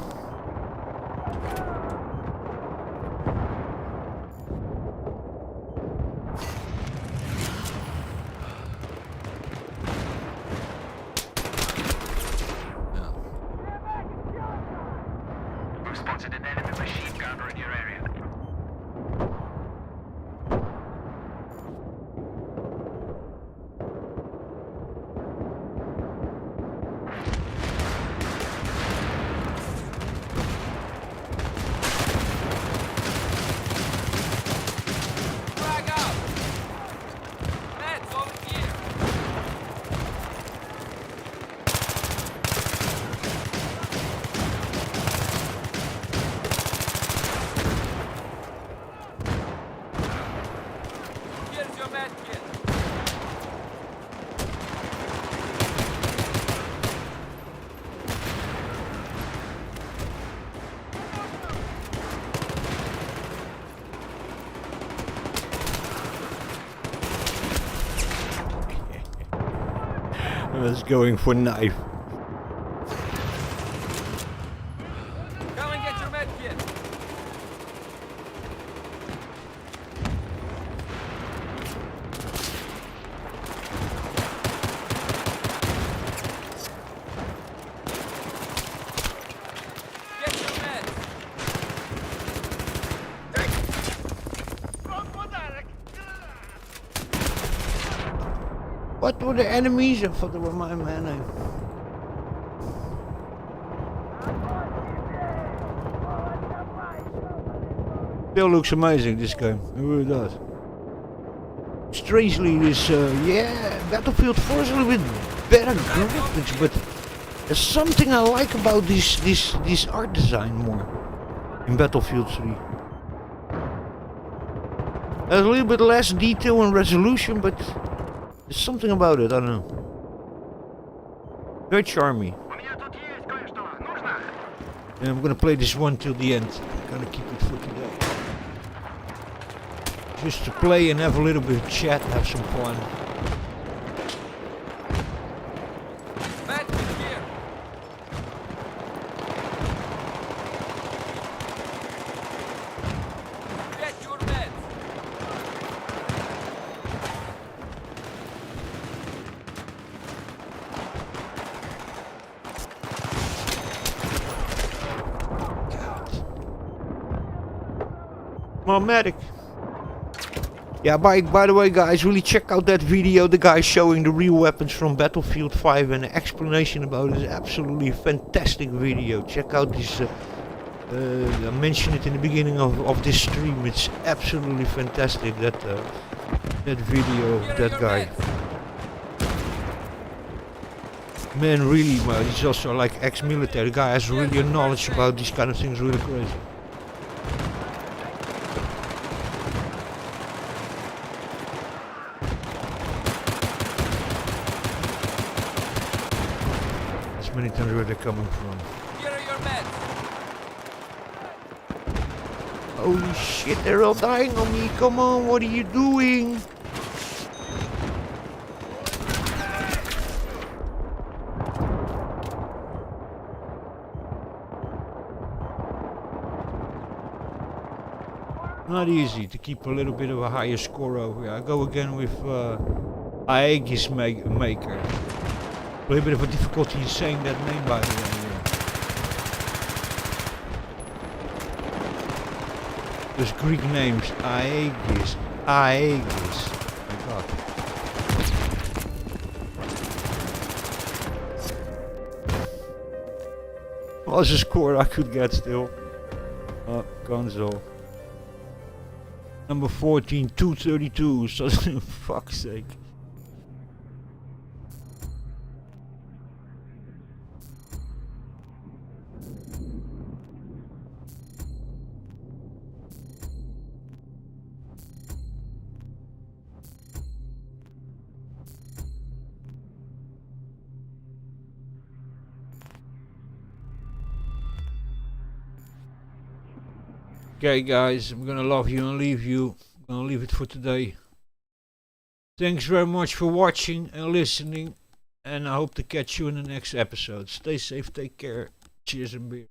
[SPEAKER 3] We've spotted an enemy machine gunner in your area.
[SPEAKER 2] med kit.
[SPEAKER 1] I was going for knife.
[SPEAKER 2] Come and get your med kit. Get your meds.
[SPEAKER 1] What were the enemies? I thought they were my man. Still looks amazing, this game. It really does. Strangely, this, Battlefield 4 is a little bit better graphics, but there's something I like about this art design more in Battlefield 3. There's a little bit less detail and resolution, but there's something about it, I don't know. Very charming.
[SPEAKER 3] У меня тут есть кое-что. Нужно?
[SPEAKER 1] And I'm gonna play this one till the end. I'm gonna keep it for today. Just to play and have a little bit of chat, have some fun.
[SPEAKER 2] Med kit here. Get your meds.
[SPEAKER 1] Come on, medic. Yeah, by the way, guys, really check out that video. The guy showing the real weapons from Battlefield 5 and the explanation about it is absolutely fantastic video. Check out this. I mentioned it in the beginning of this stream. It's absolutely fantastic, that video of
[SPEAKER 2] Here are
[SPEAKER 1] that
[SPEAKER 2] your
[SPEAKER 1] guy.
[SPEAKER 2] meds.
[SPEAKER 1] Man, really, well, he's also like ex-military. The guy has really a knowledge about these kind of things. Really crazy. As many times where they're coming from.
[SPEAKER 2] Here are your meds.
[SPEAKER 1] Holy shit, they're all dying on me. Come on, what are you doing? Not easy to keep a little bit of a higher score over here. I go again with Aegis Maker. A little bit of a difficulty in saying that name, by the way. Those Greek names, Aegis. My god. What's the score I could get still? Oh, console. Number 14, 232, so fuck's sake. Okay guys, I'm gonna love you and leave you. I'm gonna leave it for today. Thanks very much for watching and listening, and I hope to catch you in the next episode. Stay safe, take care, cheers and beer.